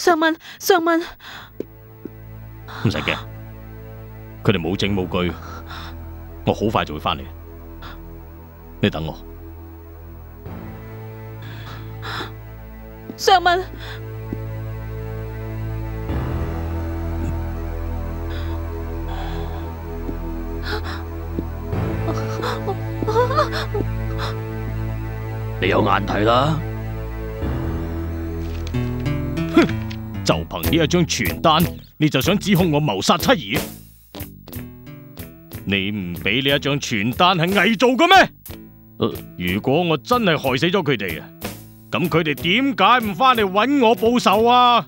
上文，上文，唔使驚，佢哋冇證冇據，我好快就會翻嚟。你等我。上文，你有眼睇啦！就憑呢一張傳單，你就想指控我謀殺妻兒？你唔俾呢一張傳單係偽造嘅咩？如果我真係害死咗佢哋啊，咁佢哋點解唔翻嚟揾我報仇啊？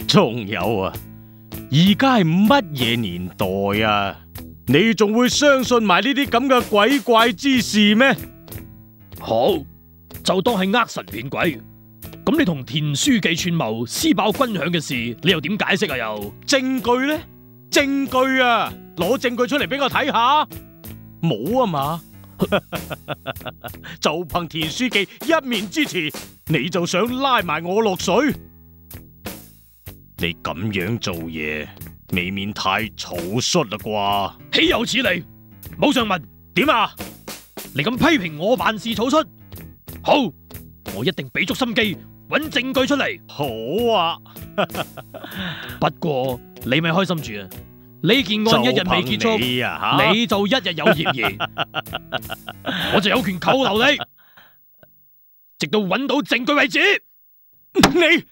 仲有啊，而家係乜嘢年代啊？你仲會相信埋呢啲咁嘅鬼怪之事咩？好，就當係呃神騙鬼。咁你同田書記串謀私爆軍餉嘅事，你又點解釋啊？又證據呢？證據啊！攞證據出嚟俾我睇下。冇啊嘛？就憑田書記一面之詞，你就想拉埋我落水？你咁樣做嘢，未免太草率啦啩？豈有此理！武上文，點啊？你咁批評我辦事草率？好，我一定俾足心機揾證據出嚟。好啊，不過你咪開心住啊！呢件案一日未結束，你就一日有嫌疑，我就有權扣留你，直到揾到證據為止。你。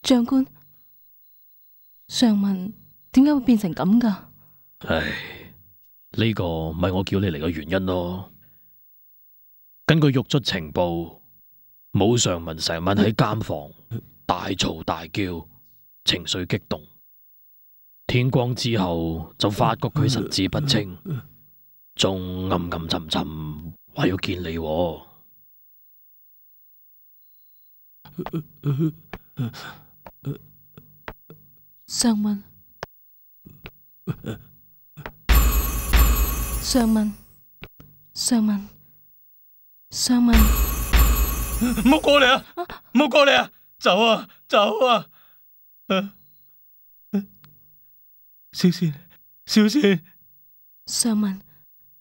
長官，上文點解會變成咁㗎？唉，呢個咪我叫你嚟嘅原因咯。根據獄卒情報，武上文成晚喺監房大嘈大叫，情緒激動。天光之後就發覺佢神志不清，仲暗暗沉沉話要見你喎。上文，上文，上文，上文，唔好過嚟啊！唔好過嚟啊！走啊！走啊！小倩，小倩，上文，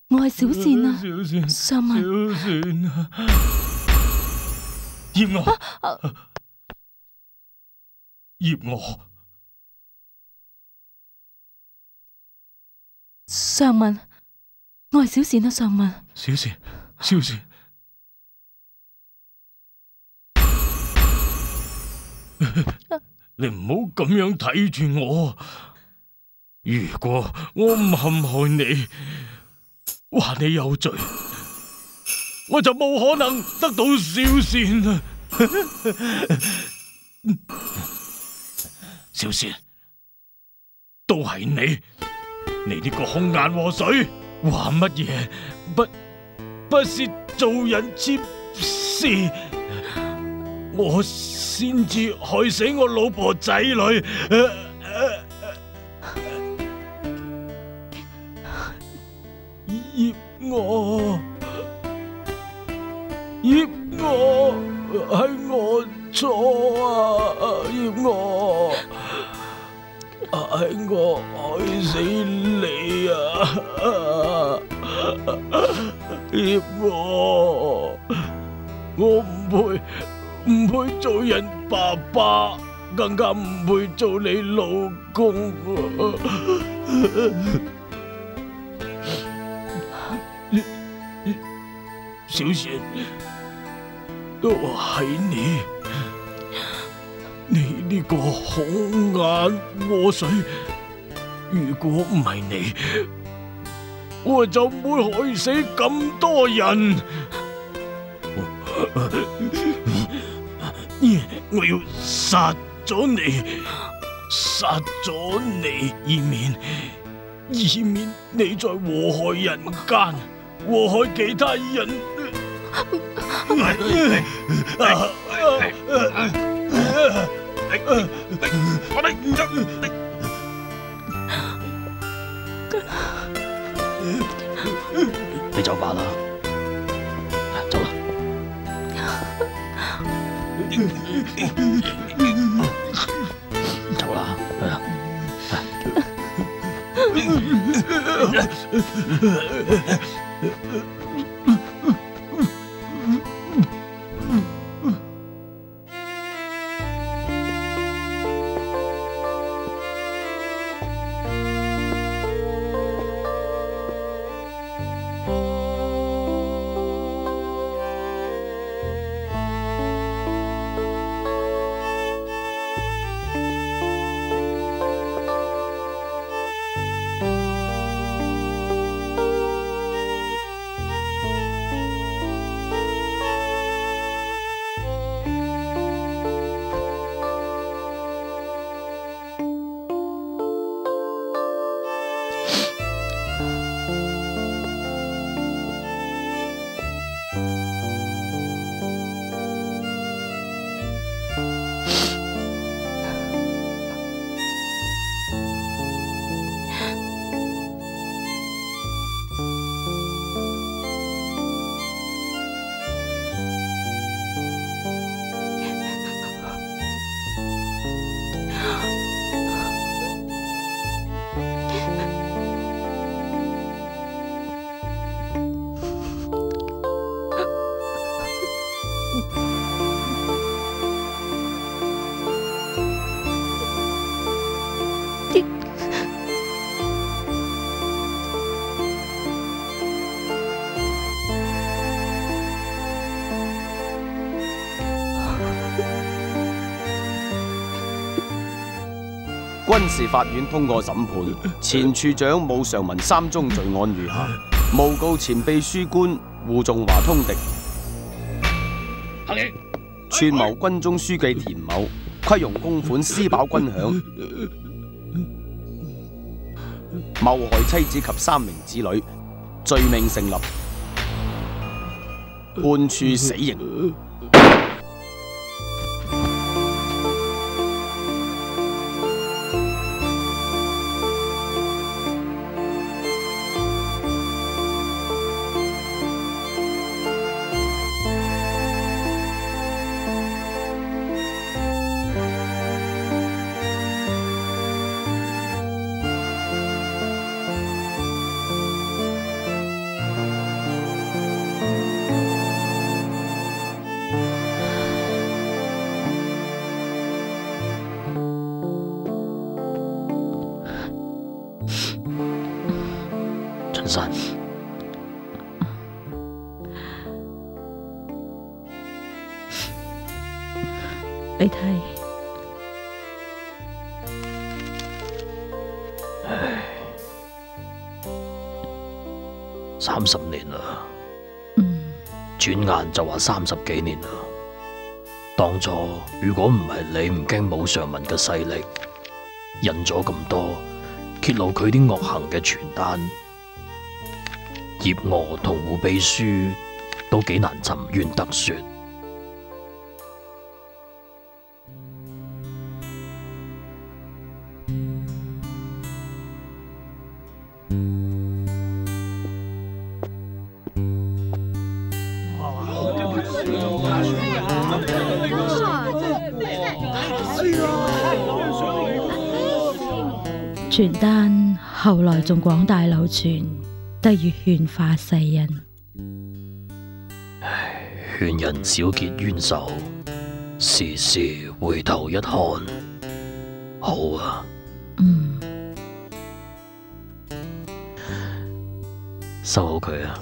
我係小倩啊！小倩，上文，小倩啊！閻我，閻我，上文，我係小倩啊！上文，小倩，小倩，你唔好咁樣睇住我。如果我唔陷害你，話你有罪，我就冇可能得到小倩啦。小倩，都係你呢個空眼禍水，話乜嘢不是做人之事，我先至害死我老婆仔女。葉我係我錯啊！葉我係我害死你啊！葉我唔配做人爸爸，更加唔配做你老公啊！小倩，都係你呢個紅顏禍水，如果唔係你，我就唔會害死咁多人。我要殺咗你，以免你再禍害人間，禍害其他人。你走吧啦，走啦。走啦，係啊。軍事法院通過審判，前處長武尚文3宗罪案如下：誣告前秘書官胡仲華通敵，串謀軍中書記田某窺用公款私飽軍餉，謀害妻子及3名子女，罪名成立，判處死刑。陳生，你睇，唉，30年啦，轉眼就話30幾年啦。當初如果唔係你唔驚武上文嘅勢力，印咗咁多揭露佢啲惡行嘅傳單，葉娥同胡秘書都幾難沉冤得雪。傳單後來仲廣大流傳，得以勸化世人。勸人少結冤仇，時時回頭一看，好啊。收好佢啊。